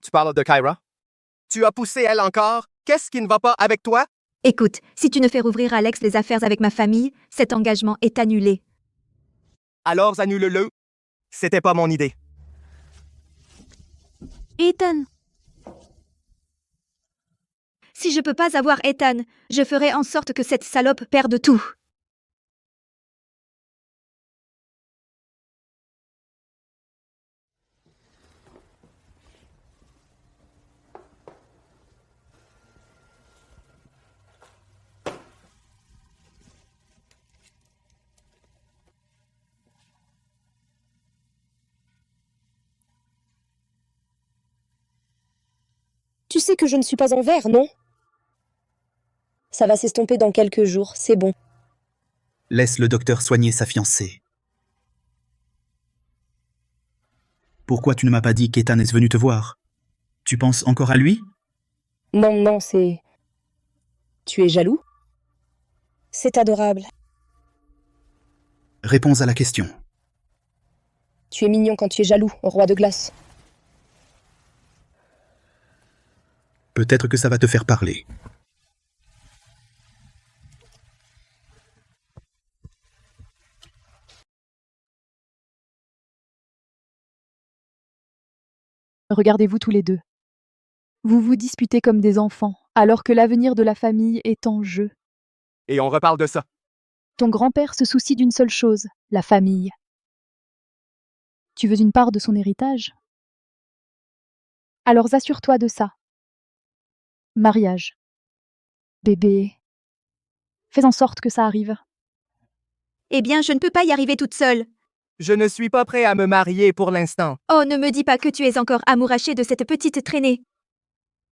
S1: Tu parles de Kyra? Tu as poussé elle encore? Qu'est-ce qui ne va pas avec toi?
S11: Écoute, si tu ne fais rouvrir Alex les affaires avec ma famille, cet engagement est annulé.
S1: Alors annule-le. C'était pas mon idée.
S11: Ethan. Si je peux pas avoir Ethan, je ferai en sorte que cette salope perde tout.
S4: Tu sais que je ne suis pas en vert, non? Ça va s'estomper dans quelques jours, c'est bon.
S6: Laisse le docteur soigner sa fiancée. Pourquoi tu ne m'as pas dit qu'Ethan est venu te voir? Tu penses encore à lui?
S4: Non, c'est... Tu es jaloux? C'est adorable.
S6: Réponds à la question.
S4: Tu es mignon quand tu es jaloux, roi de glace.
S6: Peut-être que ça va te faire parler.
S17: Regardez-vous tous les deux. Vous vous disputez comme des enfants, alors que l'avenir de la famille est en jeu.
S1: Et on reparle de ça.
S17: Ton grand-père se soucie d'une seule chose, la famille. Tu veux une part de son héritage? Alors assure-toi de ça. Mariage. Bébé. Fais en sorte que ça arrive.
S11: Eh bien, je ne peux pas y arriver toute seule.
S1: Je ne suis pas prêt à me marier pour l'instant.
S11: Oh, ne me dis pas que tu es encore amouraché de cette petite traînée.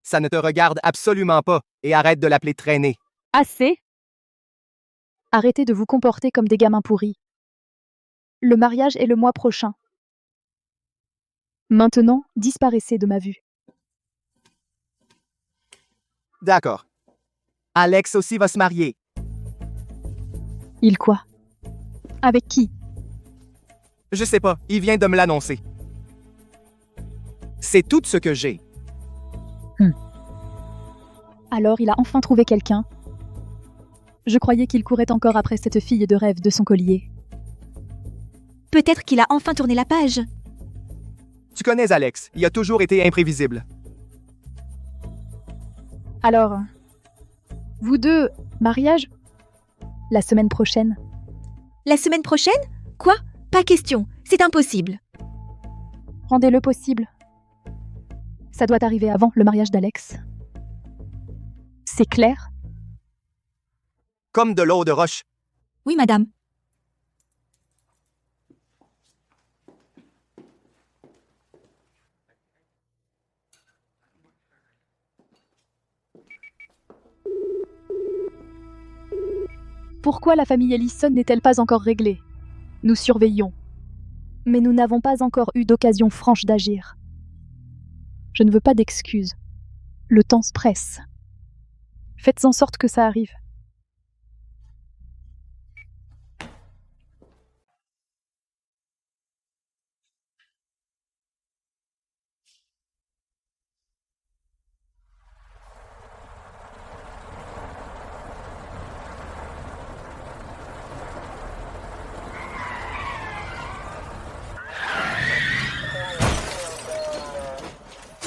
S1: Ça ne te regarde absolument pas, et arrête de l'appeler traînée.
S17: Assez. Arrêtez de vous comporter comme des gamins pourris. Le mariage est le mois prochain. Maintenant, disparaissez de ma vue.
S1: D'accord. Alex aussi va se marier.
S17: Il quoi? Avec qui?
S1: Je sais pas, il vient de me l'annoncer. C'est tout ce que j'ai.
S17: Alors il a enfin trouvé quelqu'un. Je croyais qu'il courait encore après cette fille de rêve de son collier.
S11: Peut-être qu'il a enfin tourné la page.
S1: Tu connais Alex, il a toujours été imprévisible.
S17: Alors, vous deux, mariage? La semaine prochaine.
S11: La semaine prochaine? Quoi? Pas question, c'est impossible.
S17: Rendez-le possible. Ça doit arriver avant le mariage d'Alex. C'est clair?
S1: Comme de l'eau de roche.
S11: Oui, madame.
S17: Pourquoi la famille Ellison n'est-elle pas encore réglée? Nous surveillons. Mais nous n'avons pas encore eu d'occasion franche d'agir. Je ne veux pas d'excuses. Le temps se presse. Faites en sorte que ça arrive.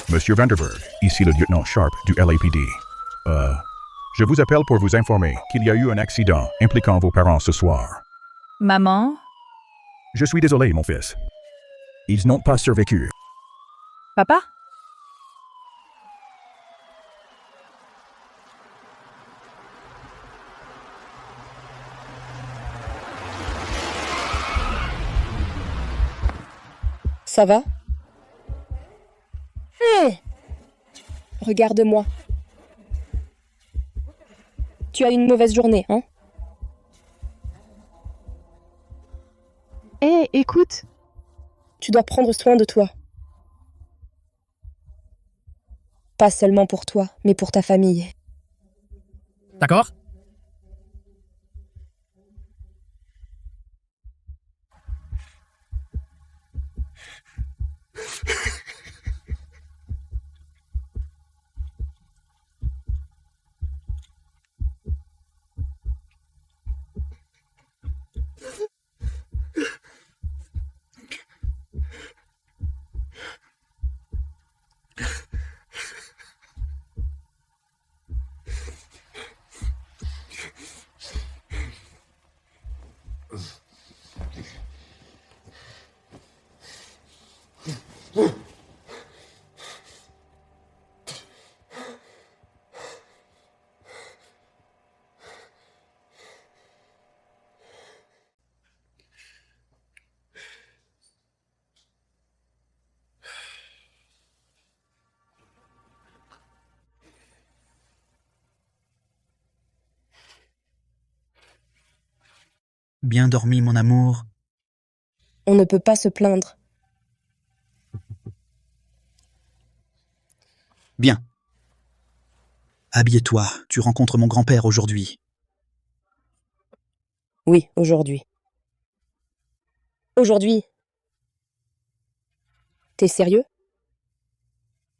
S7: Monsieur Vanderberg, ici le lieutenant Sharp du LAPD. Je vous appelle pour vous informer qu'il y a eu un accident impliquant vos parents ce soir.
S22: Maman?
S7: Je suis désolé, mon fils. Ils n'ont pas survécu.
S22: Papa?
S4: Ça va? Regarde-moi. Tu as une mauvaise journée, hein?
S17: Hé, écoute.
S4: Tu dois prendre soin de toi. Pas seulement pour toi, mais pour ta famille.
S19: D'accord?
S6: Bien dormi, mon amour.
S4: On ne peut pas se plaindre.
S6: Bien. Habille-toi, tu rencontres mon grand-père aujourd'hui.
S4: Oui, aujourd'hui. Aujourd'hui. T'es sérieux?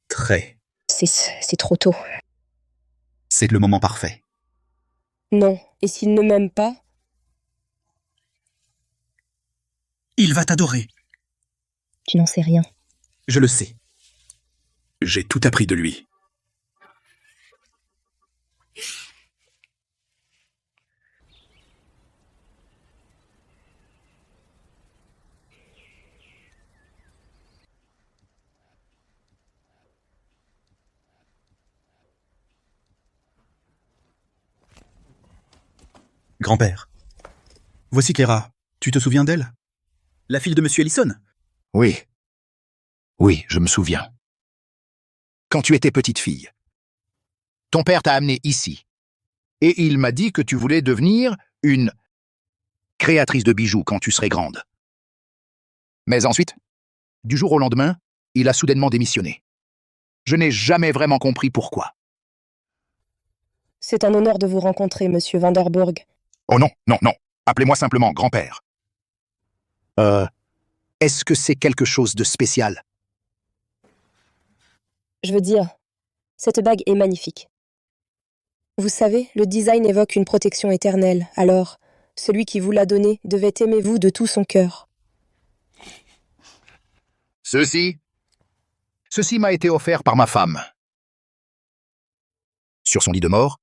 S6: Très.
S4: C'est trop tôt.
S6: C'est le moment parfait.
S4: Non, et s'il ne m'aime pas?
S6: Il va t'adorer.
S4: Tu n'en sais rien.
S6: Je le sais. J'ai tout appris de lui. Grand-père. Voici Clara. Tu te souviens d'elle? La fille de Monsieur Ellison?
S23: Oui. Oui, je me souviens. Quand tu étais petite fille, ton père t'a amené ici. Et il m'a dit que tu voulais devenir une créatrice de bijoux quand tu serais grande. Mais ensuite, du jour au lendemain, il a soudainement démissionné. Je n'ai jamais vraiment compris pourquoi.
S4: C'est un honneur de vous rencontrer, monsieur Vanderburg.
S23: Oh non, non, non. Appelez-moi simplement grand-père. Est-ce que c'est quelque chose de spécial?
S4: Je veux dire, cette bague est magnifique. Vous savez, le design évoque une protection éternelle, alors celui qui vous l'a donnée devait aimer vous de tout son cœur.
S23: Ceci m'a été offert par ma femme. Sur son lit de mort,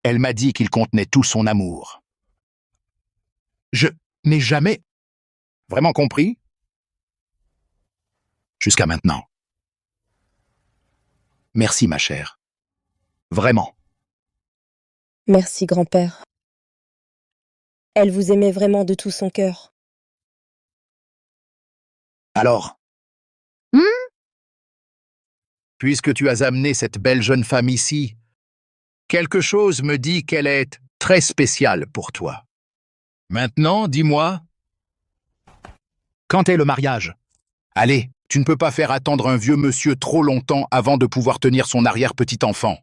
S23: elle m'a dit qu'il contenait tout son amour. Je n'ai jamais vraiment compris jusqu'à maintenant. Merci, ma chère. Vraiment.
S4: Merci, grand-père. Elle vous aimait vraiment de tout son cœur.
S23: Alors, puisque tu as amené cette belle jeune femme ici, quelque chose me dit qu'elle est très spéciale pour toi. Maintenant, dis-moi, quand est le mariage? Allez, tu ne peux pas faire attendre un vieux monsieur trop longtemps avant de pouvoir tenir son arrière-petit-enfant.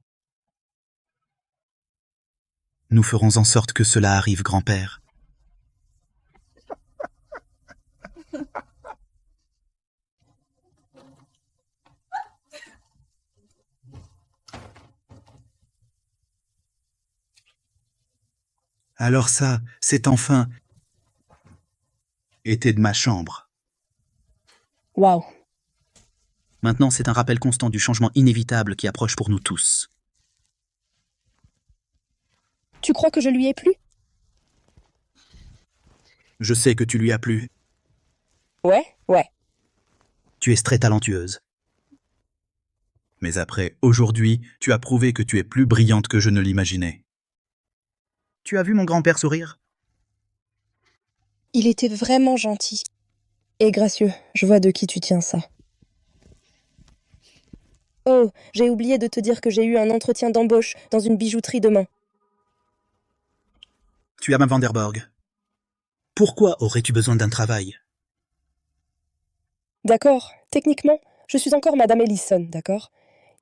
S6: Nous ferons en sorte que cela arrive, grand-père. Alors ça, c'est enfin été de ma chambre.
S4: Waouh.
S6: Maintenant, c'est un rappel constant du changement inévitable qui approche pour nous tous.
S4: Tu crois que je lui ai plu?
S6: Je sais que tu lui as plu.
S4: Ouais.
S6: Tu es très talentueuse. Mais après, aujourd'hui, tu as prouvé que tu es plus brillante que je ne l'imaginais. Tu as vu mon grand-père sourire?
S4: Il était vraiment gentil. Et gracieux, je vois de qui tu tiens ça. Oh, j'ai oublié de te dire que j'ai eu un entretien d'embauche dans une bijouterie demain.
S6: Tu es Madame Vanderburg. Pourquoi aurais-tu besoin d'un travail?
S4: D'accord, techniquement, je suis encore Madame Ellison, d'accord?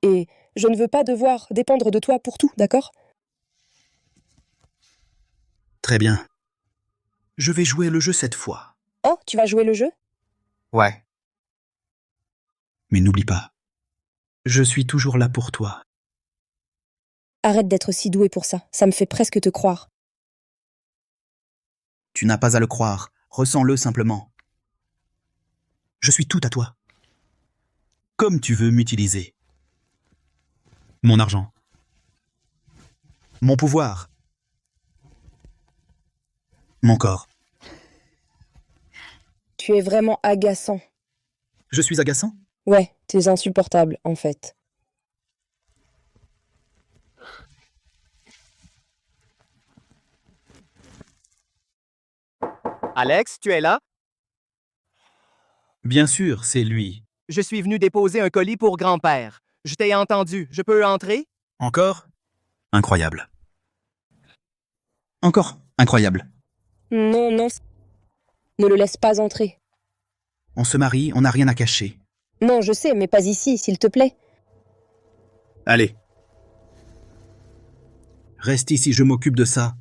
S4: Et je ne veux pas devoir dépendre de toi pour tout, d'accord?
S6: Très bien. Je vais jouer le jeu cette fois.
S4: Oh, tu vas jouer le jeu?
S6: Ouais. Mais n'oublie pas, je suis toujours là pour toi.
S4: Arrête d'être si doué pour ça, ça me fait presque te croire.
S6: Tu n'as pas à le croire, ressens-le simplement. Je suis tout à toi. Comme tu veux m'utiliser. Mon argent. Mon pouvoir. Mon corps.
S4: Tu es vraiment agaçant.
S6: Je suis agaçant?
S4: Ouais, t'es insupportable, en fait.
S1: Alex, tu es là?
S6: Bien sûr, c'est lui.
S1: Je suis venu déposer un colis pour grand-père. Je t'ai entendu. Je peux entrer?
S6: Encore? Incroyable. Encore incroyable.
S4: Non. Ne le laisse pas entrer.
S6: On se marie, on n'a rien à cacher.
S4: Non, je sais, mais pas ici, s'il te plaît.
S6: Allez. Reste ici, je m'occupe de ça.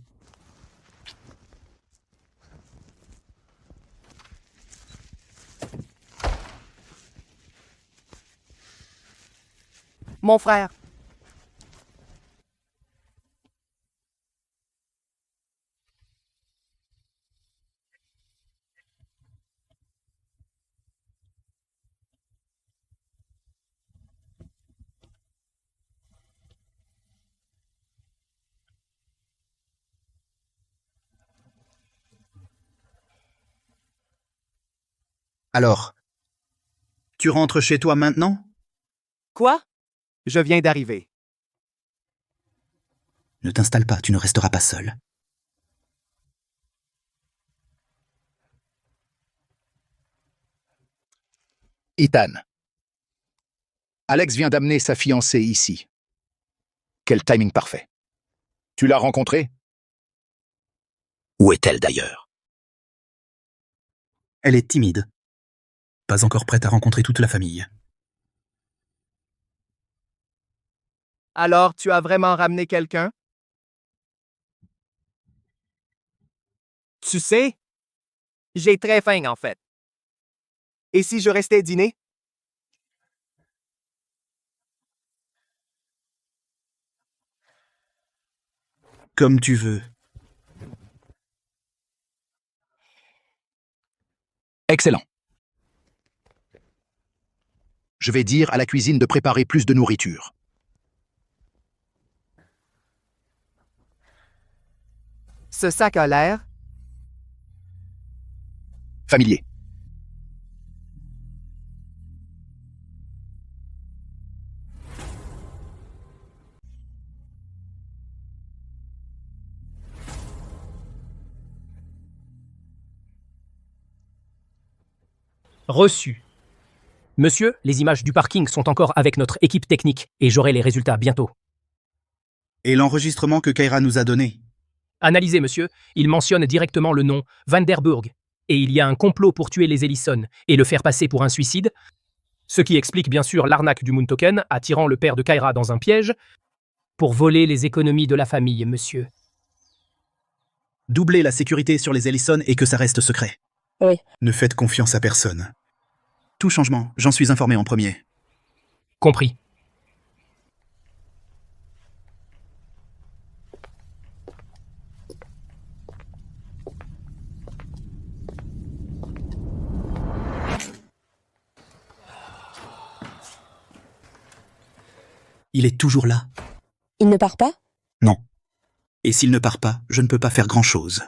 S1: Mon frère.
S6: Alors, tu rentres chez toi maintenant?
S1: Quoi? Je viens d'arriver.
S6: Ne t'installe pas, tu ne resteras pas seul.
S23: Ethan. Alex vient d'amener sa fiancée ici. Quel timing parfait. Tu l'as rencontrée? Où est-elle d'ailleurs?
S6: Elle est timide. Pas encore prête à rencontrer toute la famille.
S1: Alors, tu as vraiment ramené quelqu'un? Tu sais, j'ai très faim en fait. Et si je restais dîner?
S6: Comme tu veux.
S23: Excellent. Je vais dire à la cuisine de préparer plus de nourriture.
S1: Ce sac a l'air
S23: familier.
S8: Reçu. Monsieur, les images du parking sont encore avec notre équipe technique et j'aurai les résultats bientôt.
S6: Et l'enregistrement que Kyra nous a donné?
S8: Analysez, monsieur, il mentionne directement le nom Vanderburg et il y a un complot pour tuer les Ellison et le faire passer pour un suicide, ce qui explique bien sûr l'arnaque du Moon Token attirant le père de Kyra dans un piège pour voler les économies de la famille, monsieur.
S6: Doubler la sécurité sur les Ellison et que ça reste secret.
S4: Oui.
S6: Ne faites confiance à personne. Tout changement, j'en suis informé en premier.
S8: Compris.
S6: Il est toujours là.
S4: Il ne part pas?
S6: Non. Et s'il ne part pas, je ne peux pas faire grand-chose.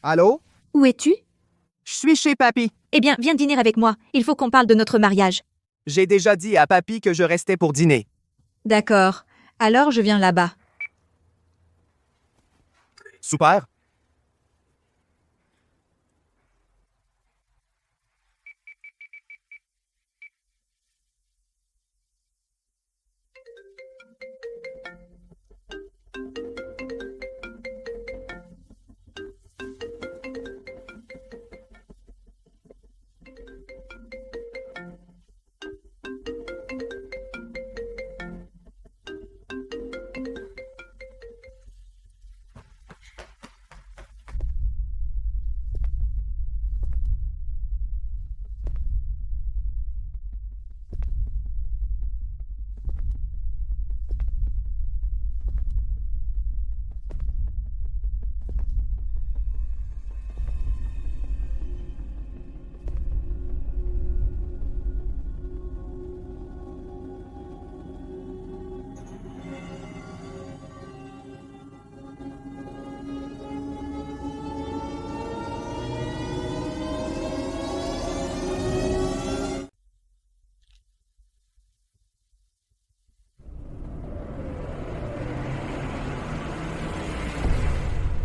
S1: Allô?
S11: Où es-tu?
S1: Je suis chez Papy.
S11: Eh bien, viens dîner avec moi. Il faut qu'on parle de notre mariage.
S1: J'ai déjà dit à Papy que je restais pour dîner.
S11: D'accord. Alors, je viens là-bas.
S1: Super.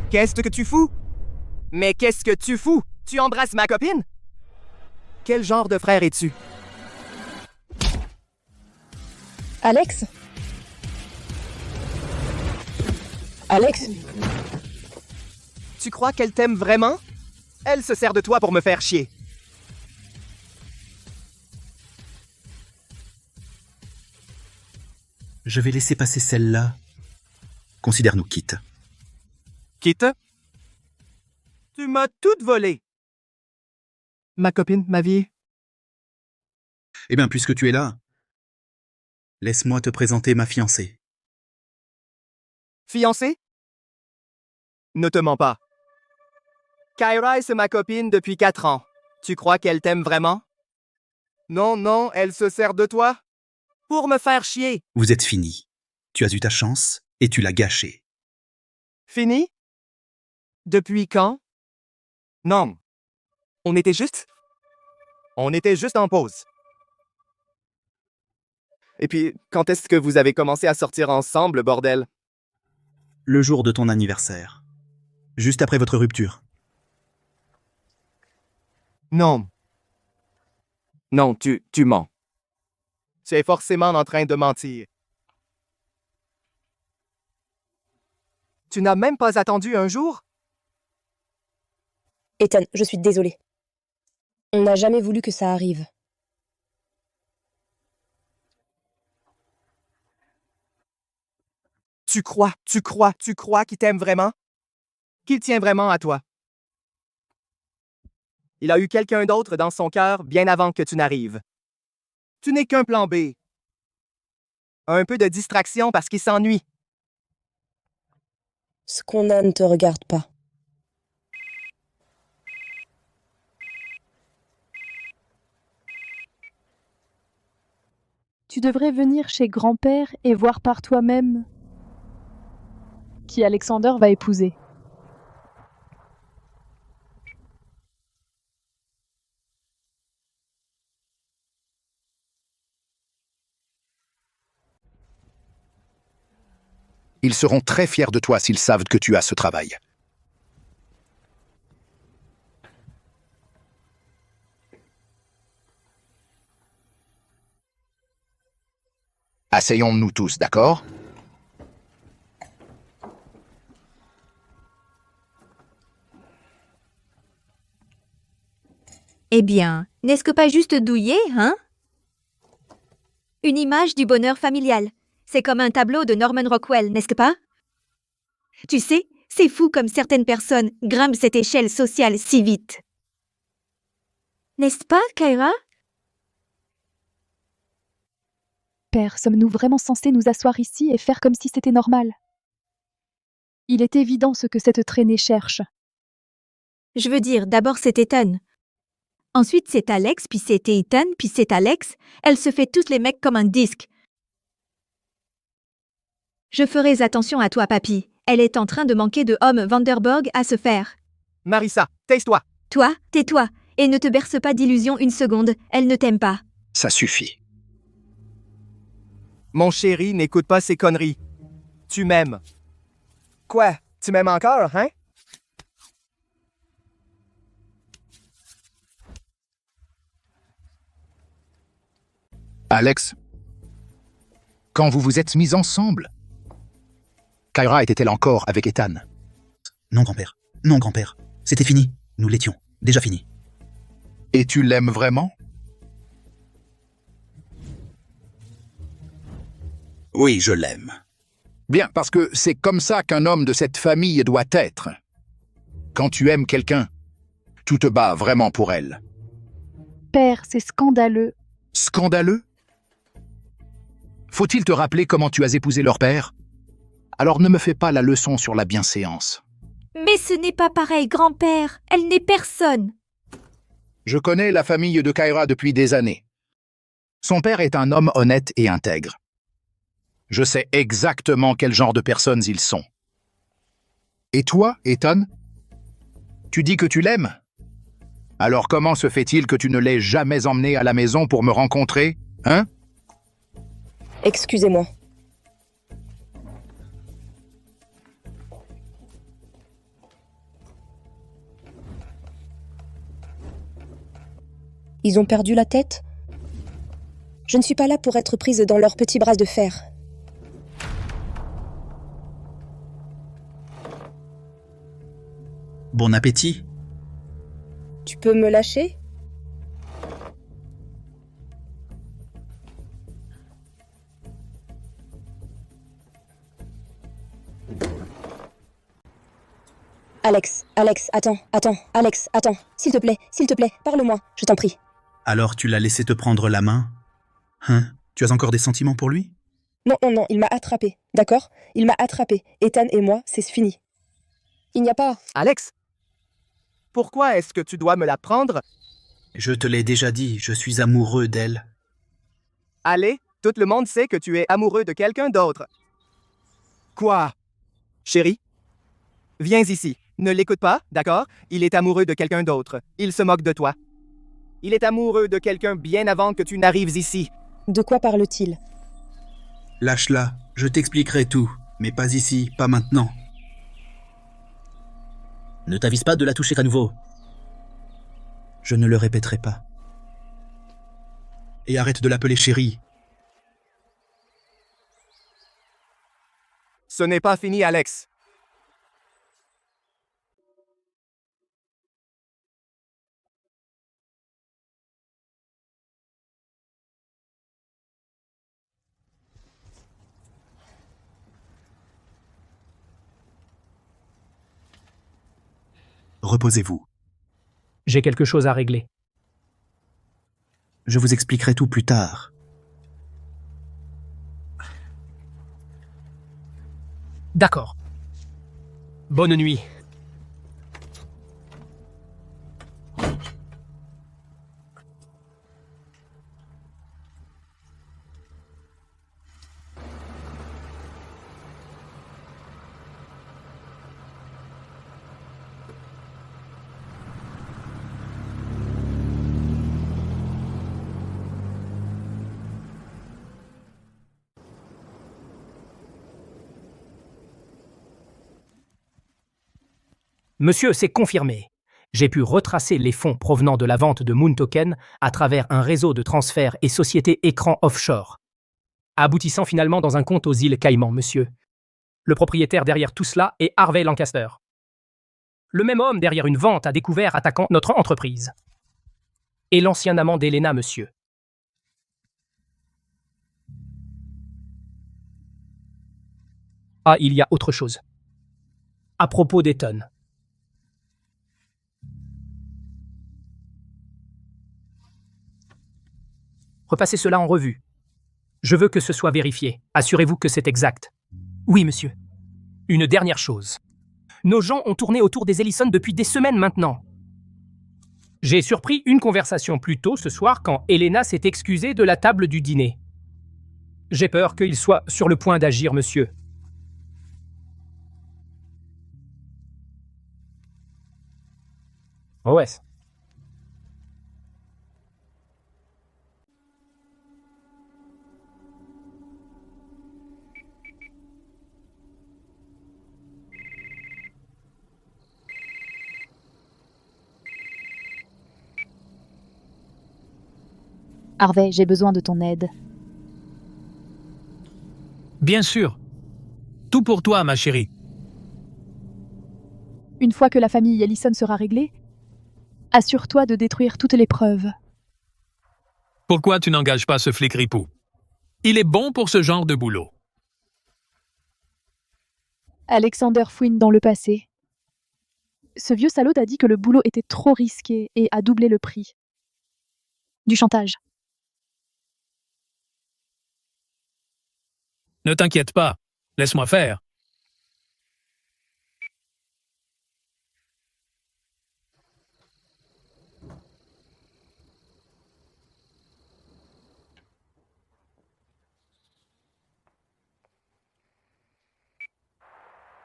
S1: Qu'est-ce que tu fous? Mais qu'est-ce que tu fous? Tu embrasses ma copine? Quel genre de frère es-tu?
S4: Alex? Alex?
S1: Tu crois qu'elle t'aime vraiment? Elle se sert de toi pour me faire chier.
S6: Je vais laisser passer celle-là. Considère-nous quittes.
S1: Quitte? Tu m'as tout volé. Ma copine, ma vie.
S6: Eh bien, puisque tu es là, laisse-moi te présenter ma fiancée.
S1: Fiancée? Ne te mens pas. Kyra est ma copine depuis 4 ans. Tu crois qu'elle t'aime vraiment? Non, non, elle se sert de toi. Pour me faire chier.
S6: Vous êtes finis. Tu as eu ta chance et tu l'as gâchée.
S1: Fini? Depuis quand? Non. On était juste en pause. Et puis, quand est-ce que vous avez commencé à sortir ensemble, bordel?
S6: Le jour de ton anniversaire. Juste après votre rupture.
S1: Non. Non, tu mens. Tu es forcément en train de mentir. Tu n'as même pas attendu un jour?
S4: Ethan, je suis désolée. On n'a jamais voulu que ça arrive.
S1: Tu crois qu'il t'aime vraiment? Qu'il tient vraiment à toi? Il a eu quelqu'un d'autre dans son cœur bien avant que tu n'arrives. Tu n'es qu'un plan B. Un peu de distraction parce qu'il s'ennuie.
S4: Ce qu'on a ne te regarde pas.
S17: Tu devrais venir chez grand-père et voir par toi-même qui Alexander va épouser.
S23: Ils seront très fiers de toi s'ils savent que tu as ce travail. Asseyons-nous tous, d'accord?
S11: Eh bien, n'est-ce que pas juste douillet, hein? Une image du bonheur familial. C'est comme un tableau de Norman Rockwell, n'est-ce pas? Tu sais, c'est fou comme certaines personnes grimpent cette échelle sociale si vite. N'est-ce pas, Kyra?
S17: Père, sommes-nous vraiment censés nous asseoir ici et faire comme si c'était normal? Il est évident ce que cette traînée cherche.
S11: Je veux dire, d'abord c'est Ethan. Ensuite c'est Alex, puis c'est Ethan, puis c'est Alex. Elle se fait tous les mecs comme un disque. Je ferai attention à toi, papy. Elle est en train de manquer de homme Vanderburg à se faire.
S1: Marissa, taise-toi.
S11: Toi, tais-toi, et ne te berce pas d'illusions une seconde. Elle ne t'aime pas.
S23: Ça suffit.
S1: Mon chéri, n'écoute pas ces conneries. Tu m'aimes. Quoi? Tu m'aimes encore, hein?
S23: Alex, quand vous vous êtes mis ensemble, Kyra était-elle encore avec Ethan?
S6: Non, grand-père. Non, grand-père. C'était fini. Nous l'étions. Déjà fini.
S23: Et tu l'aimes vraiment?
S6: Oui, je l'aime.
S23: Bien, parce que c'est comme ça qu'un homme de cette famille doit être. Quand tu aimes quelqu'un, tu te bats vraiment pour elle.
S17: Père, c'est scandaleux.
S23: Scandaleux? Faut-il te rappeler comment tu as épousé leur père? Alors ne me fais pas la leçon sur la bienséance.
S11: Mais ce n'est pas pareil, grand-père. Elle n'est personne.
S23: Je connais la famille de Kyra depuis des années. Son père est un homme honnête et intègre. Je sais exactement quel genre de personnes ils sont. Et toi, Ethan? Tu dis que tu l'aimes? Alors comment se fait-il que tu ne l'aies jamais emmené à la maison pour me rencontrer, hein?
S4: Excusez-moi. Ils ont perdu la tête? Je ne suis pas là pour être prise dans leurs petits bras de fer.
S6: Bon appétit.
S4: Tu peux me lâcher? Alex, attends, Alex, attends, s'il te plaît, parle-moi, je t'en prie.
S6: Alors tu l'as laissé te prendre la main? Hein? Tu as encore des sentiments pour lui?
S4: Non, il m'a attrapé, d'accord? Il m'a attrapé. Ethan et moi, c'est fini. Il n'y a pas...
S1: Alex, pourquoi est-ce que tu dois me la prendre?
S6: Je te l'ai déjà dit, je suis amoureux d'elle.
S1: Allez, tout le monde sait que tu es amoureux de quelqu'un d'autre. Quoi? Chérie, viens ici. Ne l'écoute pas, d'accord? Il est amoureux de quelqu'un d'autre. Il se moque de toi. Il est amoureux de quelqu'un bien avant que tu n'arrives ici.
S4: De quoi parle-t-il?
S6: Lâche-la, je t'expliquerai tout, mais pas ici, pas maintenant.
S10: Ne t'avise pas de la toucher à nouveau.
S6: Je ne le répéterai pas. Et arrête de l'appeler chérie.
S1: Ce n'est pas fini, Alex.
S6: Reposez-vous.
S8: J'ai quelque chose à régler.
S6: Je vous expliquerai tout plus tard.
S8: D'accord. Bonne nuit. Monsieur, c'est confirmé. J'ai pu retracer les fonds provenant de la vente de Moon Token à travers un réseau de transferts et sociétés écran offshore, aboutissant finalement dans un compte aux îles Caïmans, monsieur. Le propriétaire derrière tout cela est Harvey Lancaster. Le même homme derrière une vente à découvert attaquant notre entreprise. Et l'ancien amant d'Elena, monsieur. Ah, il y a autre chose. À propos d'Eton. Repassez cela en revue. Je veux que ce soit vérifié. Assurez-vous que c'est exact. Oui, monsieur. Une dernière chose. Nos gens ont tourné autour des Ellison depuis des semaines maintenant. J'ai surpris une conversation plus tôt ce soir quand Elena s'est excusée de la table du dîner. J'ai peur qu'il soit sur le point d'agir, monsieur. Ouais.
S17: Harvey, j'ai besoin de ton aide.
S19: Bien sûr. Tout pour toi, ma chérie.
S17: Une fois que la famille Ellison sera réglée, assure-toi de détruire toutes les preuves.
S19: Pourquoi tu n'engages pas ce flic ripou? Il est bon pour ce genre de boulot.
S17: Alexander fouine dans le passé. Ce vieux salaud a dit que le boulot était trop risqué et a doublé le prix. Du chantage.
S19: Ne t'inquiète pas, laisse-moi faire.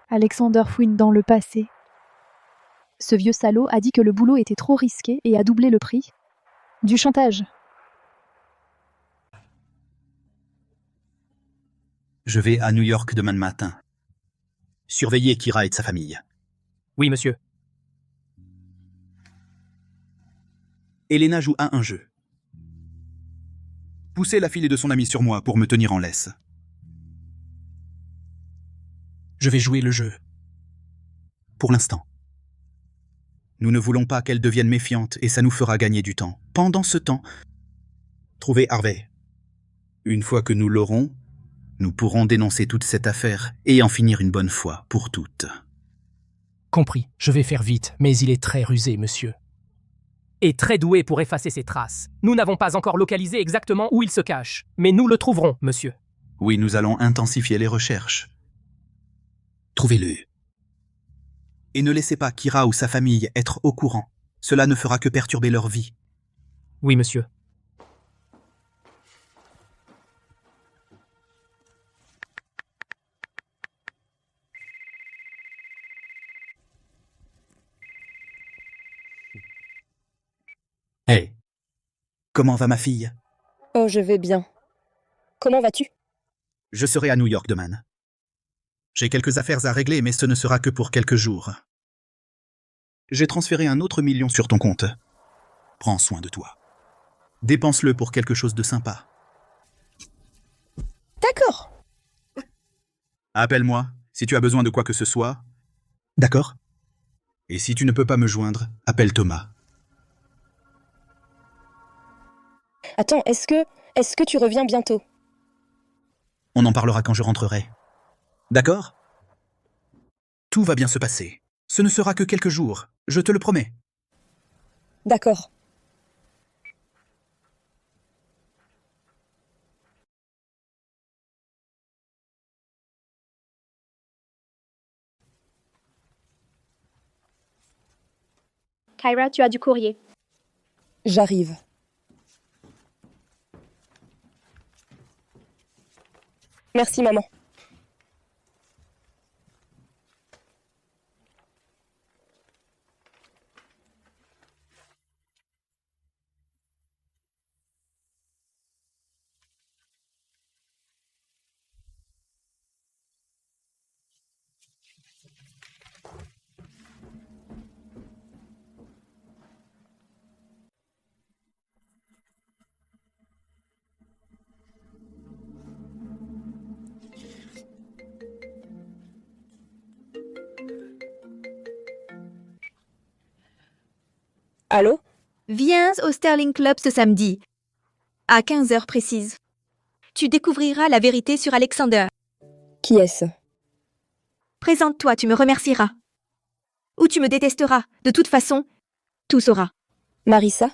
S17: Alexander fouine dans le passé. Ce vieux salaud a dit que le boulot était trop risqué et a doublé le prix. Du chantage.
S6: Je vais à New York demain matin. Surveillez Kira et sa famille.
S8: Oui, monsieur.
S6: Elena joue à un jeu. Poussez la fille de son ami sur moi pour me tenir en laisse. Je vais jouer le jeu. Pour l'instant. Nous ne voulons pas qu'elle devienne méfiante et ça nous fera gagner du temps. Pendant ce temps, trouvez Harvey. Une fois que nous l'aurons, nous pourrons dénoncer toute cette affaire et en finir une bonne fois pour toutes.
S8: Compris, je vais faire vite, mais il est très rusé, monsieur. Et très doué pour effacer ses traces. Nous n'avons pas encore localisé exactement où il se cache, mais nous le trouverons, monsieur.
S6: Oui, nous allons intensifier les recherches. Trouvez-le. Et ne laissez pas Kira ou sa famille être au courant. Cela ne fera que perturber leur vie.
S8: Oui, monsieur.
S6: Hey. Comment va ma fille?
S4: Oh, je vais bien. Comment vas-tu?
S6: Je serai à New York demain. J'ai quelques affaires à régler, mais ce ne sera que pour quelques jours. J'ai transféré un autre million sur ton compte. Prends soin de toi. Dépense-le pour quelque chose de sympa.
S4: D'accord.
S6: Appelle-moi si tu as besoin de quoi que ce soit. D'accord? Et si tu ne peux pas me joindre, appelle Thomas.
S4: Attends, est-ce que tu reviens bientôt?
S6: On en parlera quand je rentrerai. D'accord? Tout va bien se passer. Ce ne sera que quelques jours, je te le promets.
S4: D'accord.
S14: Kyra, tu as du courrier.
S4: J'arrive. Merci, maman. Allô?
S11: Viens au Sterling Club ce samedi, à 15 heures précises. Tu découvriras la vérité sur Alexander.
S4: Qui est-ce?
S11: Présente-toi, tu me remercieras. Ou tu me détesteras. De toute façon, tout saura.
S4: Marissa?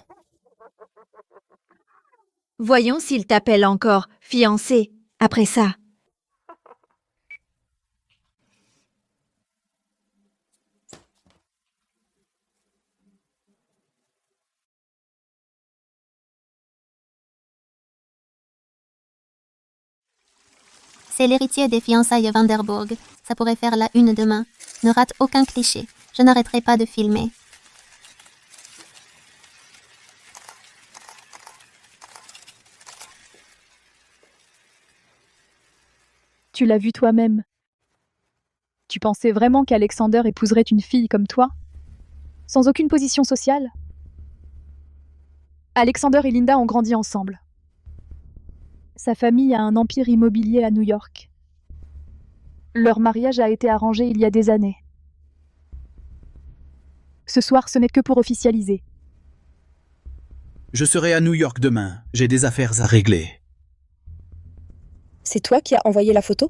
S11: Voyons s'il t'appelle encore fiancé après ça.
S10: C'est l'héritier des fiançailles Vanderburg. Ça pourrait faire la une demain. Ne rate aucun cliché. Je n'arrêterai pas de filmer.
S17: Tu l'as vu toi-même. Tu pensais vraiment qu'Alexander épouserait une fille comme toi? Sans aucune position sociale? Alexander et Linda ont grandi ensemble. Sa famille a un empire immobilier à New York. Leur mariage a été arrangé il y a des années. Ce soir, ce n'est que pour officialiser.
S6: Je serai à New York demain. J'ai des affaires à régler.
S4: C'est toi qui as envoyé la photo?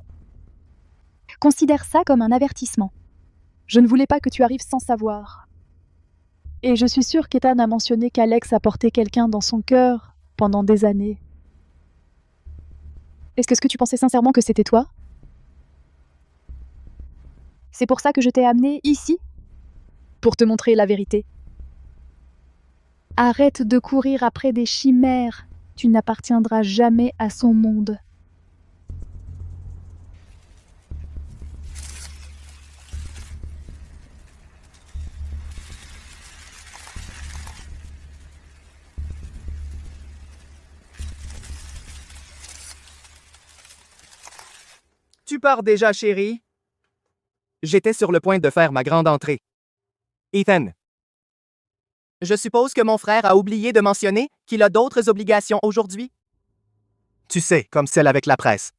S17: Considère ça comme un avertissement. Je ne voulais pas que tu arrives sans savoir. Et je suis sûre qu'Ethan a mentionné qu'Alex a porté quelqu'un dans son cœur pendant des années. Est-ce que tu pensais sincèrement que c'était toi? C'est pour ça que je t'ai amené ici? Pour te montrer la vérité. Arrête de courir après des chimères. Tu n'appartiendras jamais à son monde.
S1: Tu pars déjà, chérie? J'étais sur le point de faire ma grande entrée. Ethan. Je suppose que mon frère a oublié de mentionner qu'il a d'autres obligations aujourd'hui? Tu sais, comme celle avec la presse.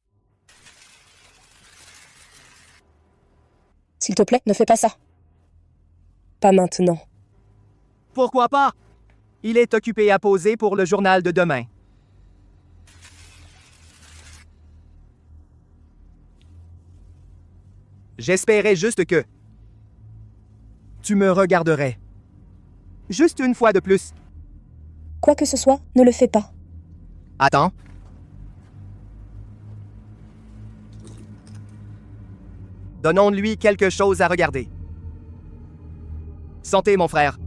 S4: S'il te plaît, ne fais pas ça. Pas maintenant.
S1: Pourquoi pas? Il est occupé à poser pour le journal de demain. J'espérais juste que tu me regarderais. Juste une fois de plus.
S4: Quoi que ce soit, ne le fais pas.
S1: Attends. Donnons-lui quelque chose à regarder. Santé, mon frère.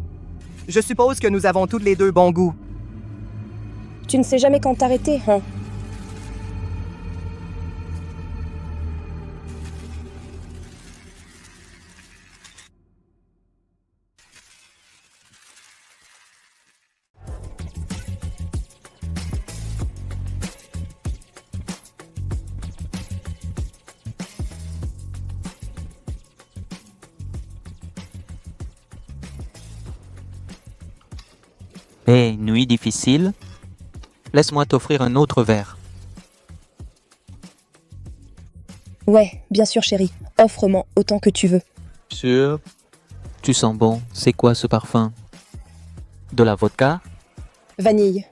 S1: Je suppose que nous avons tous les deux bon goût.
S4: Tu ne sais jamais quand t'arrêter, hein?
S13: Hé, nuit difficile? Laisse-moi t'offrir un autre verre.
S4: Ouais, bien sûr, chérie. Offre-moi autant que tu veux.
S13: Sûr? Tu sens bon. C'est quoi ce parfum? De la vodka?
S4: Vanille.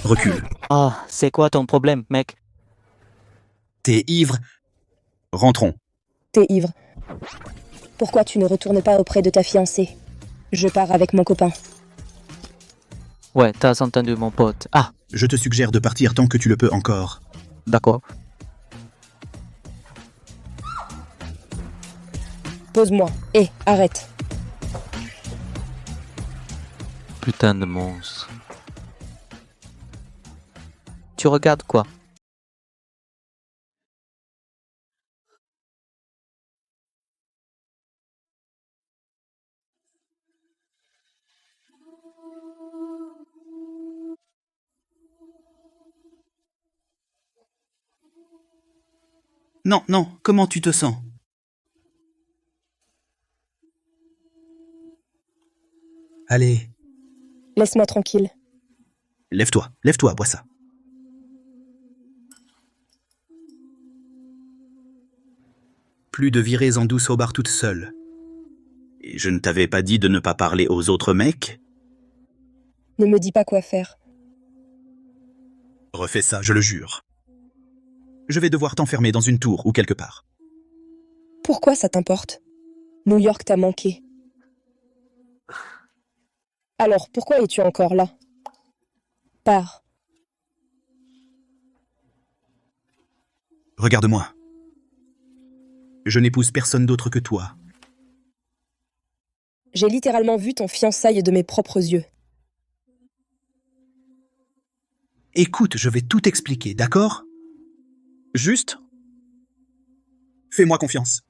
S6: Recule.
S13: Ah, c'est quoi ton problème, mec?
S6: T'es ivre? Rentrons.
S4: T'es ivre. Pourquoi tu ne retournes pas auprès de ta fiancée? Je pars avec mon copain.
S13: Ouais, t'as entendu mon pote. Ah,
S6: Je te suggère de partir tant que tu le peux encore.
S13: d'accord.
S4: Pose-moi. Hé, arrête.
S13: Putain de monstre. Tu regardes quoi?
S6: Non, non, comment tu te sens? Allez,
S4: Laisse-moi tranquille.
S6: lève-toi, bois ça. Plus de virées en douce au bar toute seule. Et je ne t'avais pas dit de ne pas parler aux autres mecs?
S4: Ne me dis pas quoi faire.
S6: Refais ça, je le jure. Je vais devoir t'enfermer dans une tour ou quelque part.
S4: Pourquoi ça t'importe? New York t'a manqué. Alors, pourquoi es-tu encore là? Pars.
S6: Regarde-moi. Je n'épouse personne d'autre que toi.
S4: J'ai littéralement vu ton fiançailles de mes propres yeux.
S6: Écoute, je vais tout expliquer, d'accord? Juste, fais-moi confiance.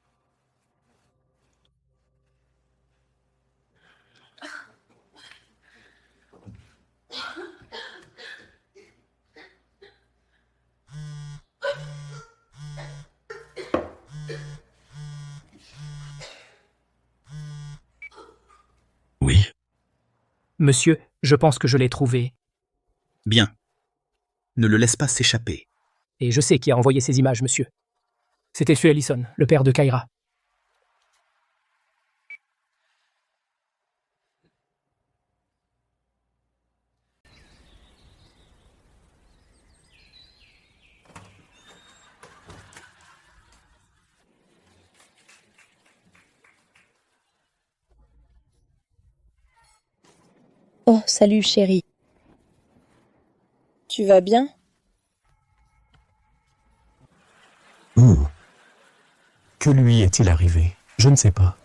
S6: Oui.
S8: Monsieur, je pense que je l'ai trouvé.
S6: Bien. Ne le laisse pas s'échapper.
S8: Et je sais qui a envoyé ces images, monsieur. C'était Sue Ellison, le père de Kyra.
S4: Oh, salut chérie. Tu vas bien?
S9: Que lui est-il arrivé? Je ne sais pas.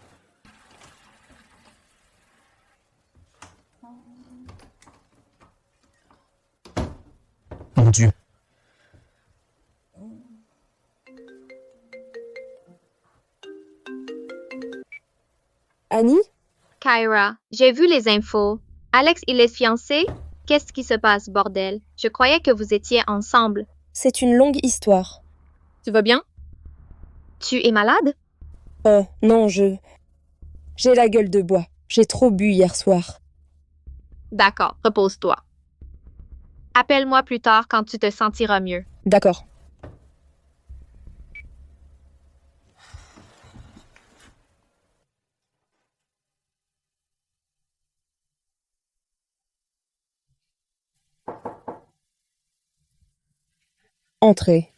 S9: Mon Dieu.
S4: Annie?
S21: Kyra, j'ai vu les infos. Alex, il est fiancé? Qu'est-ce qui se passe, bordel? Je croyais que vous étiez ensemble.
S4: C'est une longue histoire.
S21: Tu vas bien? Tu es malade?
S4: Oh, non, j'ai la gueule de bois. J'ai trop bu hier soir.
S21: D'accord, repose-toi. Appelle-moi plus tard quand tu te sentiras mieux.
S4: D'accord. Entrez.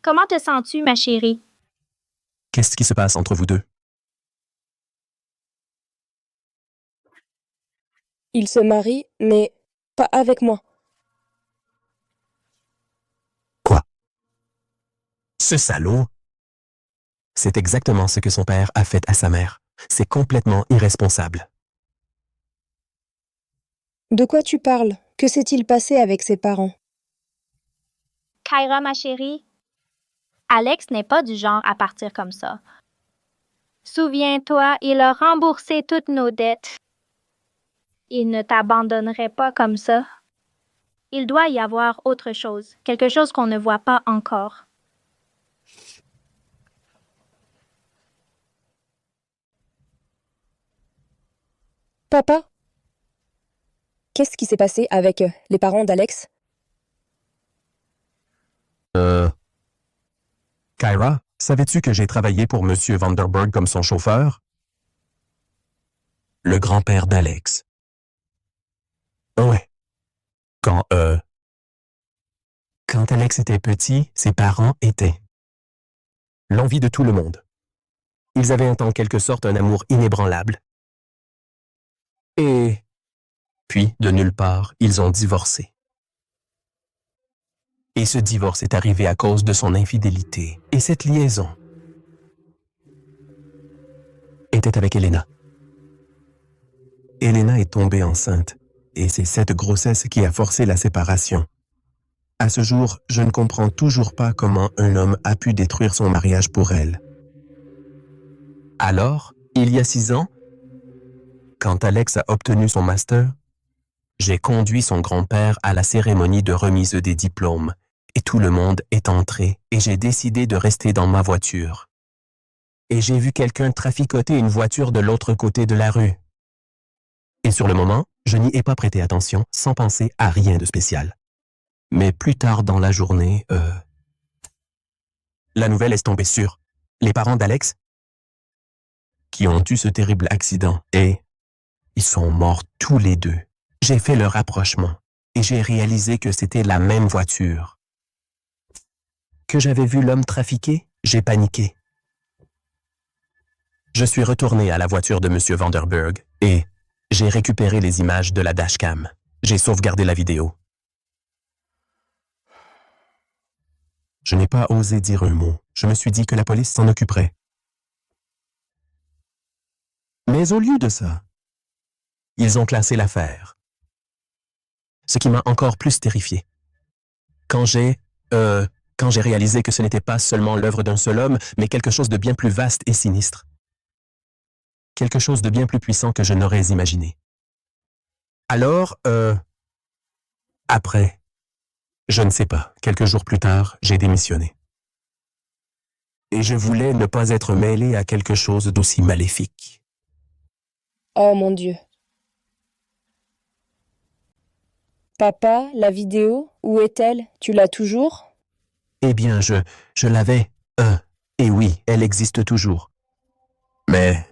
S5: Comment te sens-tu, ma chérie?
S9: Qu'est-ce qui se passe entre vous deux?
S4: Il se marie, mais pas avec moi.
S9: Ce salaud! C'est exactement ce que son père a fait à sa mère. C'est complètement irresponsable.
S4: De quoi tu parles? Que s'est-il passé avec ses parents?
S5: Kyra, ma chérie, Alex n'est pas du genre à partir comme ça. Souviens-toi, il a remboursé toutes nos dettes. Il ne t'abandonnerait pas comme ça.
S14: Il doit y avoir autre chose, quelque chose qu'on ne voit pas encore.
S4: Papa? Qu'est-ce qui s'est passé avec les parents d'Alex?
S9: Kyra, savais-tu que j'ai travaillé pour Monsieur Vanderburg comme son chauffeur? Le grand-père d'Alex. Ouais. Quand Alex était petit, ses parents étaient l'envie de tout le monde. Ils avaient en quelque sorte un amour inébranlable. Et puis, de nulle part, ils ont divorcé. Et ce divorce est arrivé à cause de son infidélité. Et cette liaison était avec Elena. Elena est tombée enceinte, et c'est cette grossesse qui a forcé la séparation. À ce jour, je ne comprends toujours pas comment un homme a pu détruire son mariage pour elle. Alors, il y a 6 ans, quand Alex a obtenu son master, j'ai conduit son grand-père à la cérémonie de remise des diplômes, et tout le monde est entré, et j'ai décidé de rester dans ma voiture. Et j'ai vu quelqu'un traficoter une voiture de l'autre côté de la rue. Et sur le moment, je n'y ai pas prêté attention, sans penser à rien de spécial. Mais plus tard dans la journée, la nouvelle est tombée sur les parents d'Alex qui ont eu ce terrible accident et ils sont morts tous les deux. J'ai fait le rapprochement et j'ai réalisé que c'était la même voiture. Que j'avais vu l'homme trafiquer, j'ai paniqué. Je suis retourné à la voiture de M. Vanderburg et j'ai récupéré les images de la dashcam. J'ai sauvegardé la vidéo. Je n'ai pas osé dire un mot. Je me suis dit que la police s'en occuperait. Mais au lieu de ça, ils ont classé l'affaire. Ce qui m'a encore plus terrifié. Quand j'ai réalisé que ce n'était pas seulement l'œuvre d'un seul homme, mais quelque chose de bien plus vaste et sinistre. Quelque chose de bien plus puissant que je n'aurais imaginé. Alors, après, je ne sais pas, quelques jours plus tard, j'ai démissionné. Et je voulais ne pas être mêlé à quelque chose d'aussi maléfique.
S4: Oh mon Dieu. Papa, la vidéo, où est-elle? Tu l'as toujours?
S9: Eh bien, je l'avais. Et oui, elle existe toujours. Mais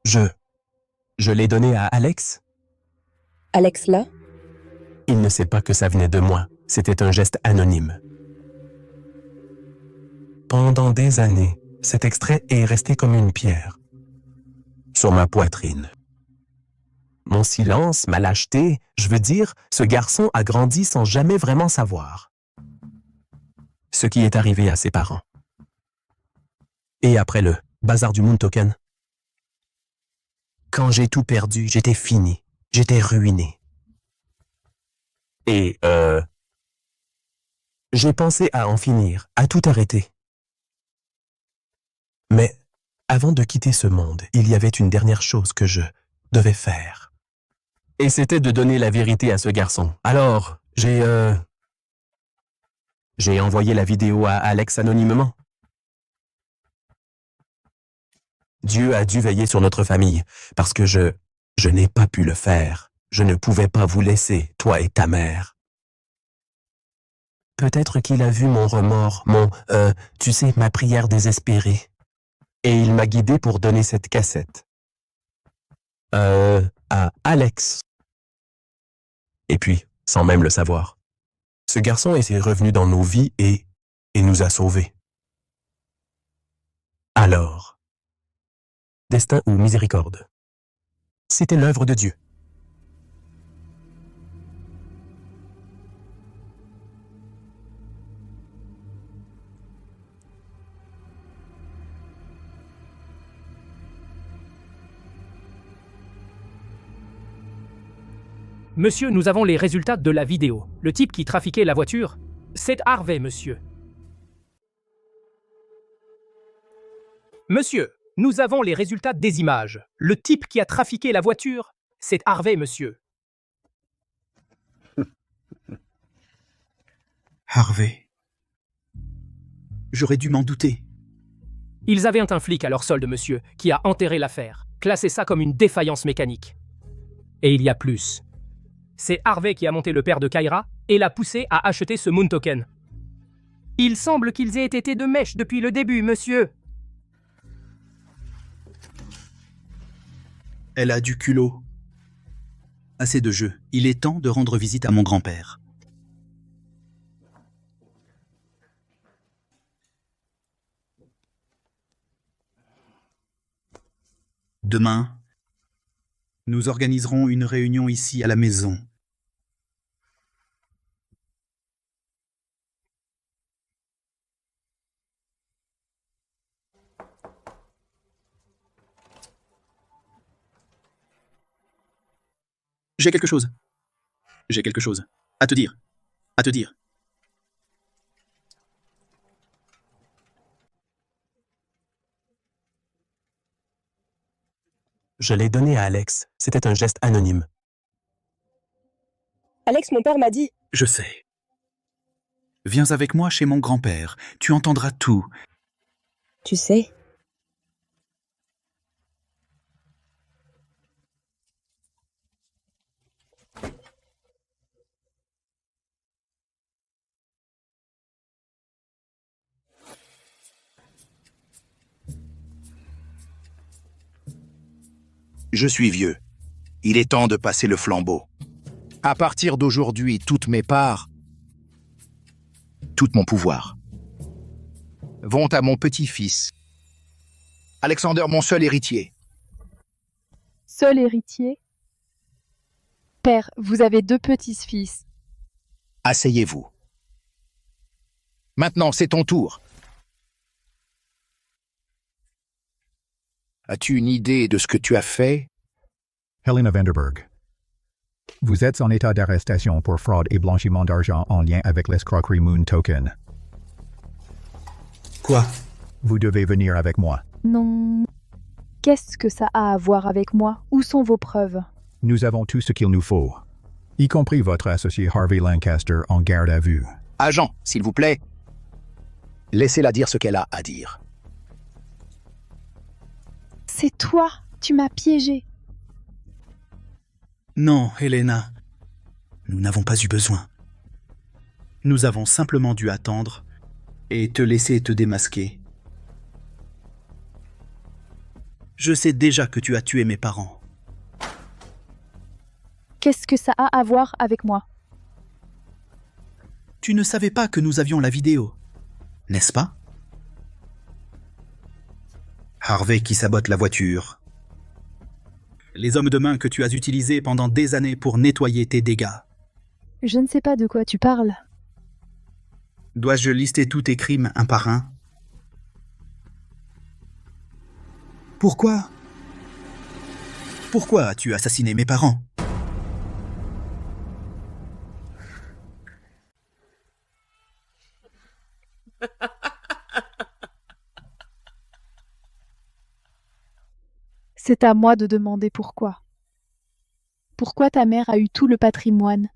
S9: je l'ai donnée à Alex.
S4: Alex là?
S9: Il ne sait pas que ça venait de moi. C'était un geste anonyme. Pendant des années, cet extrait est resté comme une pierre sur ma poitrine. Mon silence, ma lâcheté, je veux dire, ce garçon a grandi sans jamais vraiment savoir ce qui est arrivé à ses parents. Et après le bazar du Moon Token, quand j'ai tout perdu, j'étais fini, j'étais ruiné. Et j'ai pensé à en finir, à tout arrêter. Mais avant de quitter ce monde, il y avait une dernière chose que je devais faire. Et c'était de donner la vérité à ce garçon. Alors, j'ai envoyé la vidéo à Alex anonymement. Dieu a dû veiller sur notre famille, parce que je n'ai pas pu le faire. Je ne pouvais pas vous laisser, toi et ta mère. Peut-être qu'il a vu mon remords, tu sais, ma prière désespérée. Et il m'a guidé pour donner cette cassette. À Alex. Et puis, sans même le savoir, ce garçon est revenu dans nos vies et nous a sauvés. Alors, destin ou miséricorde, c'était l'œuvre de Dieu.
S8: Monsieur, nous avons les résultats de la vidéo. Le type qui trafiquait la voiture, c'est Harvey, monsieur. Monsieur, nous avons les résultats des images. Le type qui a trafiqué la voiture, c'est Harvey, monsieur.
S6: Harvey. J'aurais dû m'en douter.
S8: Ils avaient un flic à leur solde, monsieur, qui a enterré l'affaire, classé ça comme une défaillance mécanique. Et il y a plus. C'est Harvey qui a monté le père de Kyra et l'a poussé à acheter ce Moon Token. Il semble qu'ils aient été de mèche depuis le début, monsieur.
S6: Elle a du culot. Assez de jeu. Il est temps de rendre visite à mon grand-père. Demain, nous organiserons une réunion ici à la maison. J'ai quelque chose. J'ai quelque chose à te dire. À te dire.
S9: Je l'ai donné à Alex. C'était un geste anonyme.
S4: Alex, mon père m'a dit...
S6: Je sais. Viens avec moi chez mon grand-père. Tu entendras tout.
S4: Tu sais...
S23: Je suis vieux. Il est temps de passer le flambeau. À partir d'aujourd'hui, toutes mes parts, tout mon pouvoir, vont à mon petit-fils. Alexander, mon seul héritier.
S17: Seul héritier? Père, vous avez 2 petits-fils.
S23: Asseyez-vous. Maintenant, c'est ton tour. As-tu une idée de ce que tu as fait?
S7: Helena Vanderberg. Vous êtes en état d'arrestation pour fraude et blanchiment d'argent en lien avec l'escroquerie Moon Token.
S6: Quoi?
S7: Vous devez venir avec moi.
S17: Non. Qu'est-ce que ça a à voir avec moi? Où sont vos preuves?
S7: Nous avons tout ce qu'il nous faut, y compris votre associé Harvey Lancaster en garde à vue.
S23: Agent, s'il vous plaît, laissez-la dire ce qu'elle a à dire.
S17: C'est toi! Tu m'as piégé!
S6: Non, Helena. Nous n'avons pas eu besoin. Nous avons simplement dû attendre et te laisser te démasquer. Je sais déjà que tu as tué mes parents.
S17: Qu'est-ce que ça a à voir avec moi?
S6: Tu ne savais pas que nous avions la vidéo, n'est-ce pas? Harvey qui sabote la voiture. Les hommes de main que tu as utilisés pendant des années pour nettoyer tes dégâts.
S17: Je ne sais pas de quoi tu parles.
S6: Dois-je lister tous tes crimes un par un? Pourquoi? Pourquoi as-tu assassiné mes parents?
S17: C'est à moi de demander pourquoi. Pourquoi ta mère a eu tout le patrimoine?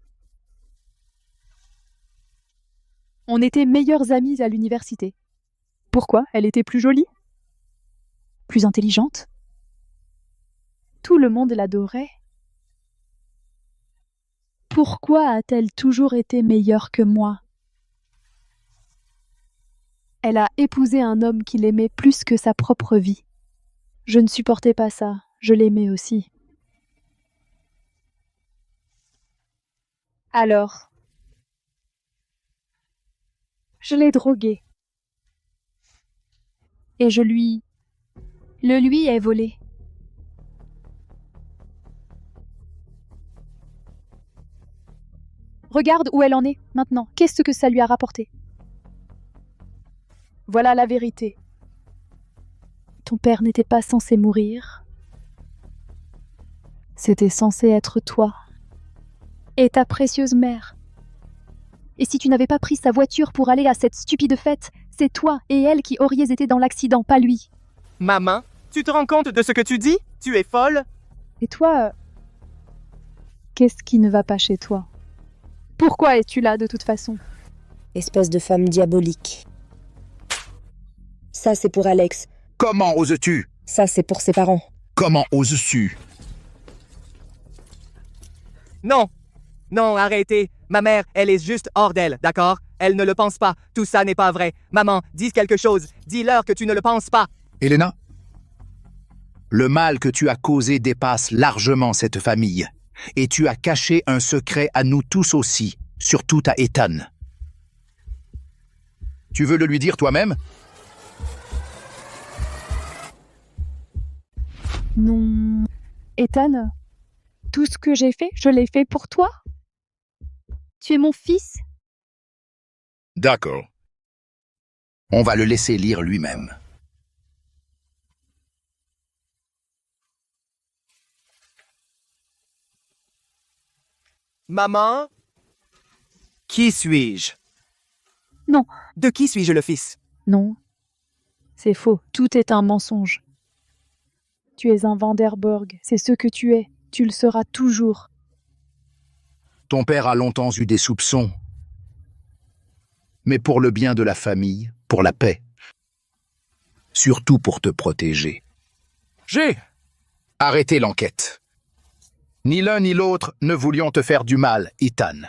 S17: On était meilleures amies à l'université. Pourquoi? Elle était plus jolie? Plus intelligente? Tout le monde l'adorait. Pourquoi a-t-elle toujours été meilleure que moi? Elle a épousé un homme qui l'aimait plus que sa propre vie. Je ne supportais pas ça, je l'aimais aussi. Alors, je l'ai drogué. Et je lui ai volé. Regarde où elle en est, maintenant. Qu'est-ce que ça lui a rapporté? Voilà la vérité. Ton père n'était pas censé mourir. C'était censé être toi. Et ta précieuse mère. Et si tu n'avais pas pris sa voiture pour aller à cette stupide fête, c'est toi et elle qui auriez été dans l'accident, pas lui.
S1: Maman, tu te rends compte de ce que tu dis? Tu es folle?
S17: Et toi, qu'est-ce qui ne va pas chez toi? Pourquoi es-tu là de toute façon?
S4: Espèce de femme diabolique. Ça, c'est pour Alex.
S23: Comment oses-tu?
S4: Ça, c'est pour ses parents.
S23: Comment oses-tu?
S1: Non! Non, arrêtez. Ma mère, elle est juste hors d'elle, d'accord? Elle ne le pense pas. Tout ça n'est pas vrai. Maman, dis quelque chose. Dis-leur que tu ne le penses pas.
S23: Elena, le mal que tu as causé dépasse largement cette famille. Et tu as caché un secret à nous tous aussi, surtout à Ethan. Tu veux le lui dire toi-même?
S17: Non. Ethan, tout ce que j'ai fait, je l'ai fait pour toi. Tu es mon fils.
S23: D'accord. On va le laisser lire lui-même.
S1: Maman? Qui suis-je?
S17: Non.
S1: De qui suis-je le fils?
S17: Non. C'est faux. Tout est un mensonge. Tu es un Vanderburg. C'est ce que tu es. Tu le seras toujours.
S23: Ton père a longtemps eu des soupçons. Mais pour le bien de la famille, pour la paix. Surtout pour te protéger. Arrêtez l'enquête. Ni l'un ni l'autre ne voulions te faire du mal, Ethan.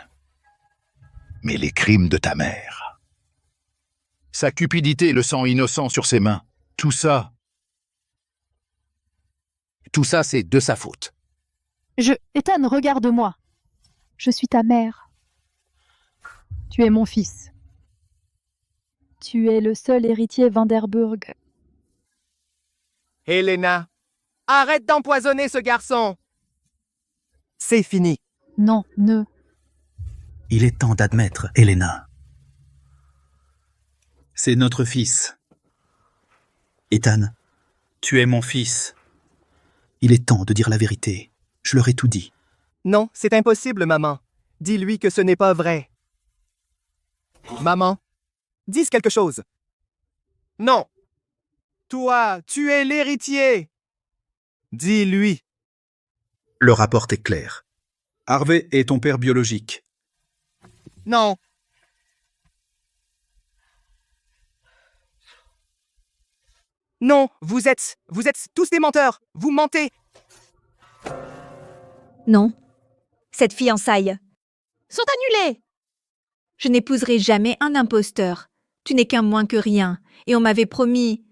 S23: Mais les crimes de ta mère. Sa cupidité, le sang innocent sur ses mains. Tout ça, c'est de sa faute.
S17: Ethan, regarde-moi. Je suis ta mère. Tu es mon fils. Tu es le seul héritier Vanderburg.
S1: Helena, arrête d'empoisonner ce garçon. C'est fini.
S17: Non, ne.
S6: Il est temps d'admettre, Helena. C'est notre fils. Ethan, tu es mon fils. Il est temps de dire la vérité. Je leur ai tout dit.
S1: Non, c'est impossible, maman. Dis-lui que ce n'est pas vrai. Maman, dis quelque chose. Non. Toi, tu es l'héritier. Dis-lui.
S6: Le rapport est clair. Harvey est ton père biologique.
S1: Non. Non, vous êtes tous des menteurs. Vous mentez.
S11: Non. Cette fiançailles sont annulées. Je n'épouserai jamais un imposteur. Tu n'es qu'un moins que rien. Et on m'avait promis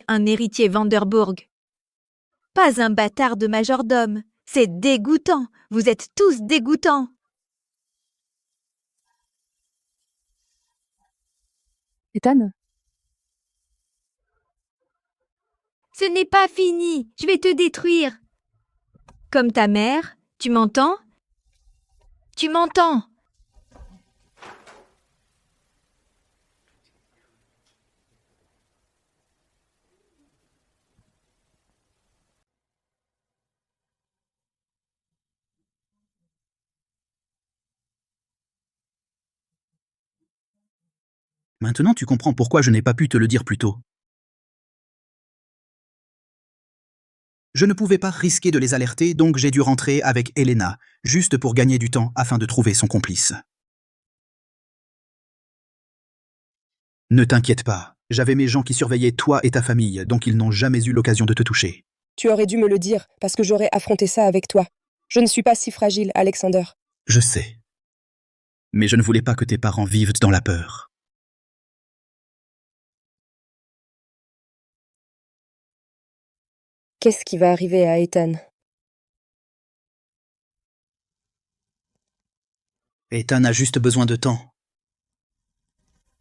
S11: un héritier Vanderburg. Pas un bâtard de majordome. C'est dégoûtant. Vous êtes tous dégoûtants.
S17: Ethan?
S11: Ce n'est pas fini. Je vais te détruire. Comme ta mère. Tu m'entends? Tu m'entends?
S6: Maintenant, tu comprends pourquoi je n'ai pas pu te le dire plus tôt. Je ne pouvais pas risquer de les alerter, donc j'ai dû rentrer avec Helena, juste pour gagner du temps afin de trouver son complice. Ne t'inquiète pas, j'avais mes gens qui surveillaient toi et ta famille, donc ils n'ont jamais eu l'occasion de te toucher.
S4: Tu aurais dû me le dire, parce que j'aurais affronté ça avec toi. Je ne suis pas si fragile, Alexander.
S6: Je sais. Mais je ne voulais pas que tes parents vivent dans la peur.
S4: Qu'est-ce qui va arriver à Ethan?
S6: Ethan a juste besoin de temps.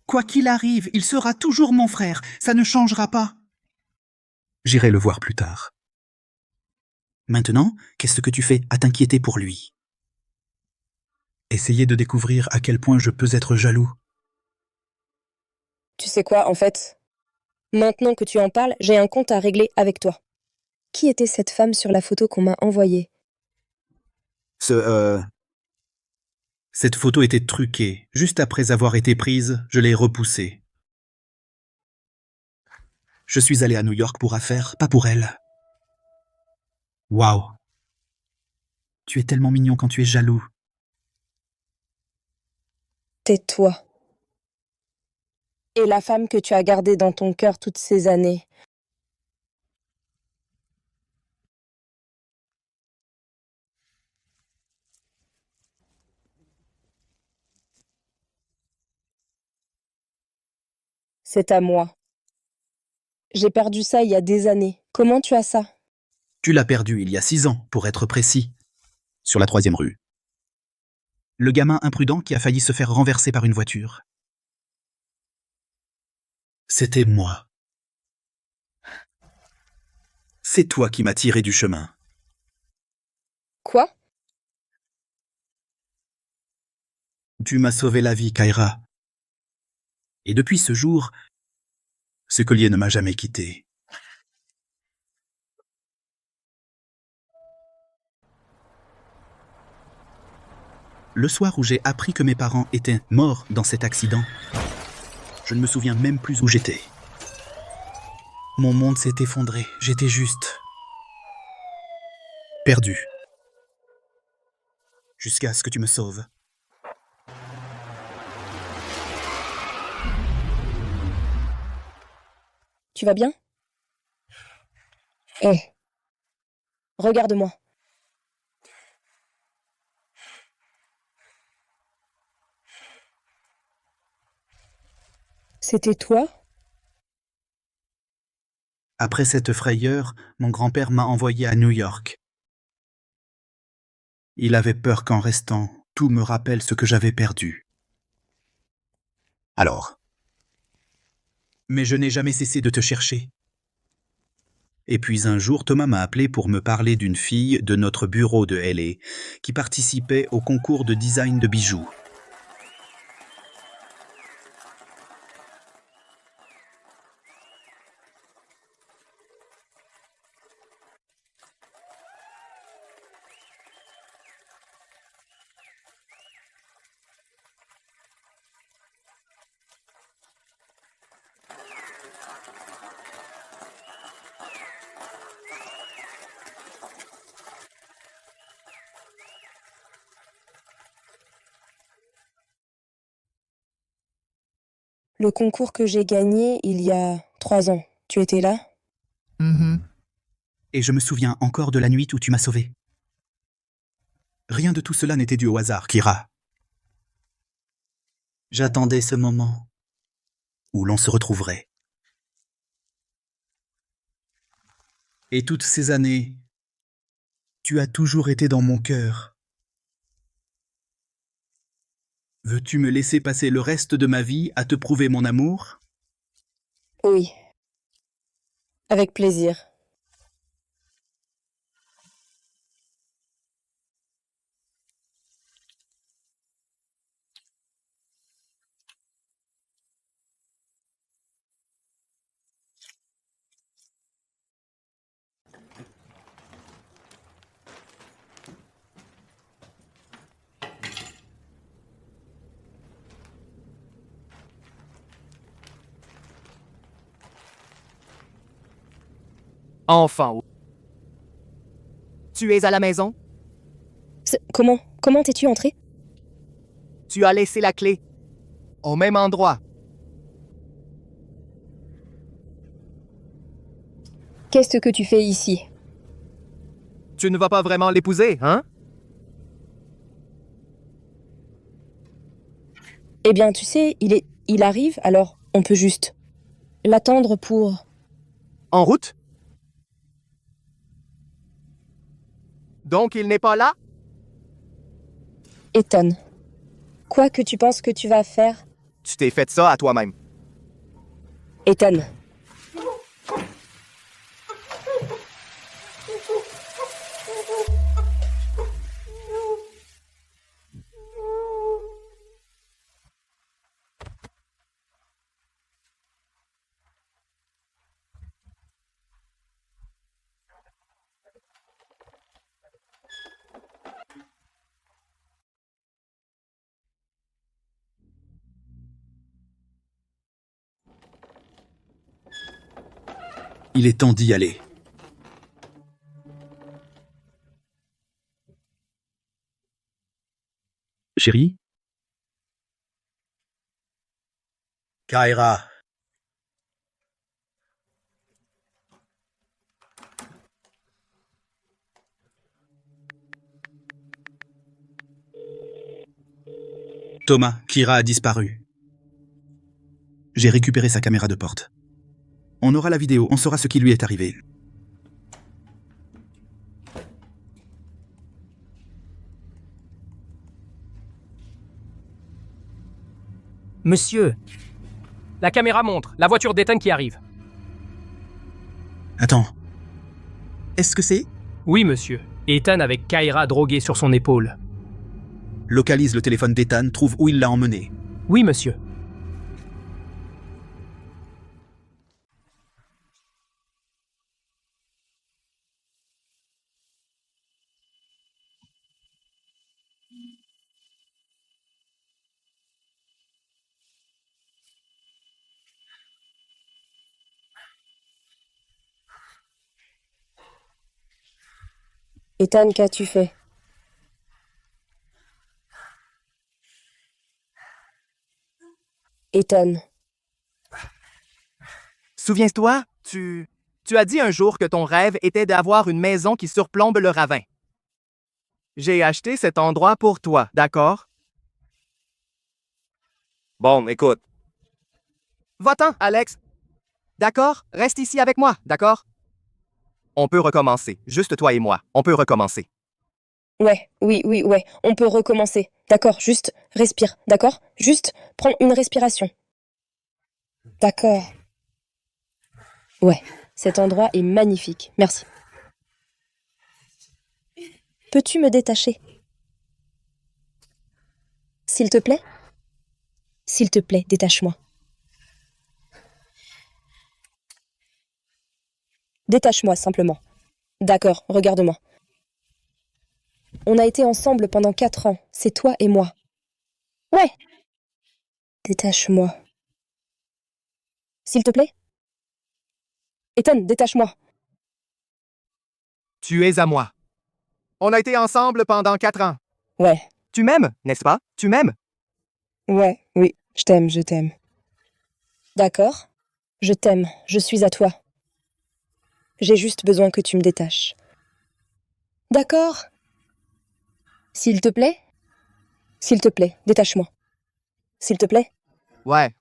S6: Quoi qu'il arrive, il sera toujours mon frère. Ça ne changera pas. J'irai le voir plus tard. Maintenant, qu'est-ce que tu fais à t'inquiéter pour lui? Essayer de découvrir à quel point je peux être jaloux.
S4: Tu sais quoi, en fait? Maintenant que tu en parles, j'ai un compte à régler avec toi. Qui était cette femme sur la photo qu'on m'a envoyée?
S6: Cette photo était truquée. Juste après avoir été prise, je l'ai repoussée. Je suis allé à New York pour affaires, pas pour elle. Waouh. Tu es tellement mignon quand tu es jaloux.
S4: Tais-toi. Et la femme que tu as gardée dans ton cœur toutes ces années. C'est à moi. J'ai perdu ça il y a des années. Comment tu as ça?
S6: Tu l'as perdu il y a 6 ans, pour être précis. Sur la 3e rue. Le gamin imprudent qui a failli se faire renverser par une voiture. C'était moi. C'est toi qui m'as tiré du chemin.
S4: Quoi?
S6: Tu m'as sauvé la vie, Kyra. Et depuis ce jour, ce collier ne m'a jamais quitté. Le soir où j'ai appris que mes parents étaient morts dans cet accident, je ne me souviens même plus où j'étais. Mon monde s'est effondré, j'étais juste perdu. Jusqu'à ce que tu me sauves.
S4: Tu vas bien? Hé. Regarde-moi. C'était toi?
S6: Après cette frayeur, mon grand-père m'a envoyé à New York. Il avait peur qu'en restant, tout me rappelle ce que j'avais perdu.
S23: Alors?
S6: Mais je n'ai jamais cessé de te chercher. Et puis un jour, Thomas m'a appelé pour me parler d'une fille de notre bureau de LA qui participait au concours de design de bijoux.
S4: Le concours que j'ai gagné il y a 3 ans. Tu étais là?
S6: Et je me souviens encore de la nuit où tu m'as sauvé. Rien de tout cela n'était dû au hasard, Kyra. J'attendais ce moment où l'on se retrouverait. Et toutes ces années, tu as toujours été dans mon cœur. Veux-tu me laisser passer le reste de ma vie à te prouver mon amour?
S4: Oui. Avec plaisir.
S1: Enfin. Tu es à la maison?
S4: Comment t'es-tu entré?
S1: Tu as laissé la clé. Au même endroit.
S4: Qu'est-ce que tu fais ici?
S1: Tu ne vas pas vraiment l'épouser, hein?
S4: Eh bien, tu sais, il arrive, alors on peut juste l'attendre pour...
S1: En route? Donc il n'est pas là?
S4: Ethan, quoi que tu penses que tu vas faire?
S1: Tu t'es fait ça à toi-même.
S4: Ethan.
S6: Il est temps d'y aller. Chérie? Kyra. Thomas, Kyra a disparu. J'ai récupéré sa caméra de porte. On aura la vidéo, on saura ce qui lui est arrivé.
S8: Monsieur, la caméra montre la voiture d'Ethan qui arrive.
S6: Attends. Est-ce que c'est...
S8: Oui, monsieur. Ethan avec Kyra droguée sur son épaule.
S6: Localise le téléphone d'Ethan, trouve où il l'a emmené.
S8: Oui, monsieur.
S4: Ethan, qu'as-tu fait? Ethan.
S1: Souviens-toi, tu as dit un jour que ton rêve était d'avoir une maison qui surplombe le ravin. J'ai acheté cet endroit pour toi, d'accord? Bon, écoute. Va-t'en, Alex. D'accord? Reste ici avec moi, d'accord? On peut recommencer, juste toi et moi. On peut recommencer.
S4: Ouais, ouais. On peut recommencer. D'accord, juste respire, d'accord? Juste prends une respiration. D'accord. Ouais, cet endroit est magnifique. Merci. Peux-tu me détacher? S'il te plaît? S'il te plaît, détache-moi. Détache-moi simplement. D'accord, regarde-moi. On a été ensemble pendant 4 ans, c'est toi et moi. Ouais. Détache-moi. S'il te plaît? Ethan, détache-moi.
S1: Tu es à moi. On a été ensemble pendant 4 ans.
S4: Ouais.
S1: Tu m'aimes, n'est-ce pas? Tu m'aimes?
S4: Ouais, oui, je t'aime. D'accord. Je t'aime, je suis à toi. J'ai juste besoin que tu me détaches. D'accord. S'il te plaît? S'il te plaît, détache-moi. S'il te plaît?
S1: Ouais.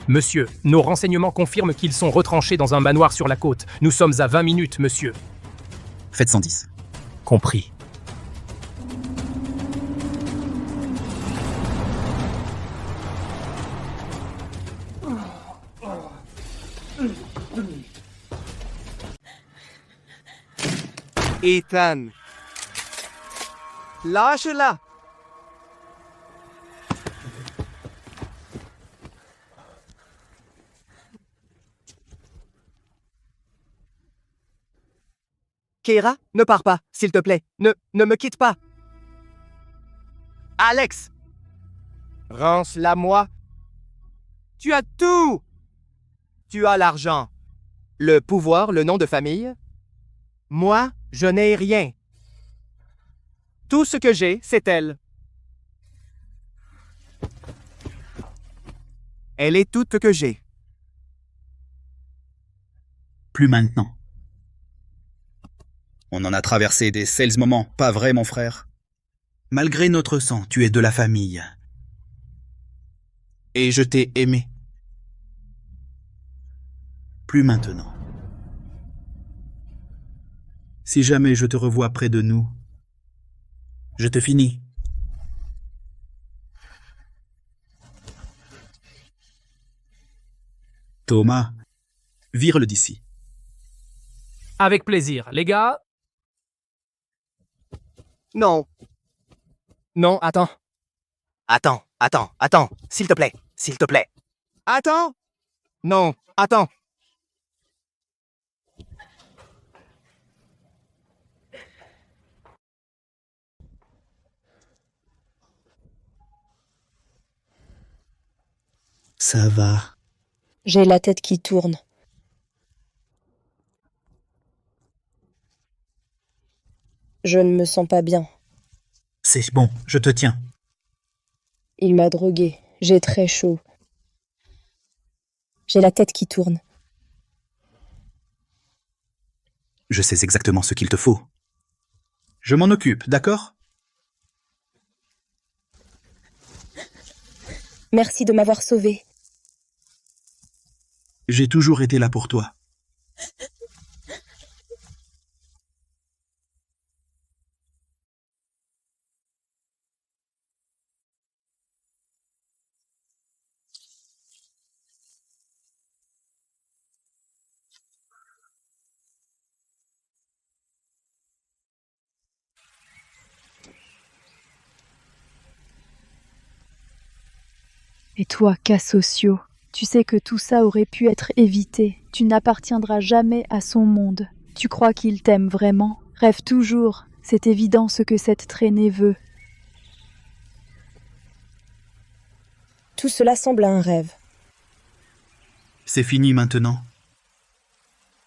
S8: Monsieur, nos renseignements confirment qu'ils sont retranchés dans un manoir sur la côte. Nous sommes à 20 minutes, monsieur.
S6: Faites 110.
S8: Compris.
S1: Ethan. Lâche-la. Kyra, ne pars pas, s'il te plaît. Ne me quitte pas. Alex! Rance-la-moi. Tu as tout! Tu as l'argent, le pouvoir, le nom de famille. Moi, je n'ai rien. Tout ce que j'ai, c'est elle. Elle est tout ce que j'ai.
S6: Plus maintenant. On en a traversé des sales moments, pas vrai, mon frère? Malgré notre sang, tu es de la famille. Et je t'ai aimé. Plus maintenant. Si jamais je te revois près de nous, je te finis. Thomas, vire-le d'ici.
S8: Avec plaisir. Les gars?
S1: Non. Non, attends. Attends. S'il te plaît. Attends. Non, attends.
S6: Ça va.
S4: J'ai la tête qui tourne. Je ne me sens pas bien.
S6: C'est bon, je te tiens.
S4: Il m'a droguée. J'ai très chaud. J'ai la tête qui tourne.
S6: Je sais exactement ce qu'il te faut. Je m'en occupe, d'accord?
S4: Merci de m'avoir sauvée.
S6: J'ai toujours été là pour toi.
S17: Et toi, Cassosio, tu sais que tout ça aurait pu être évité. Tu n'appartiendras jamais à son monde. Tu crois qu'il t'aime vraiment? Rêve toujours. C'est évident ce que cette traînée veut.
S4: Tout cela semble un rêve.
S6: C'est fini maintenant.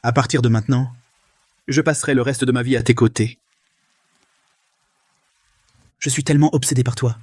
S6: À partir de maintenant, je passerai le reste de ma vie à tes côtés. Je suis tellement obsédé par toi.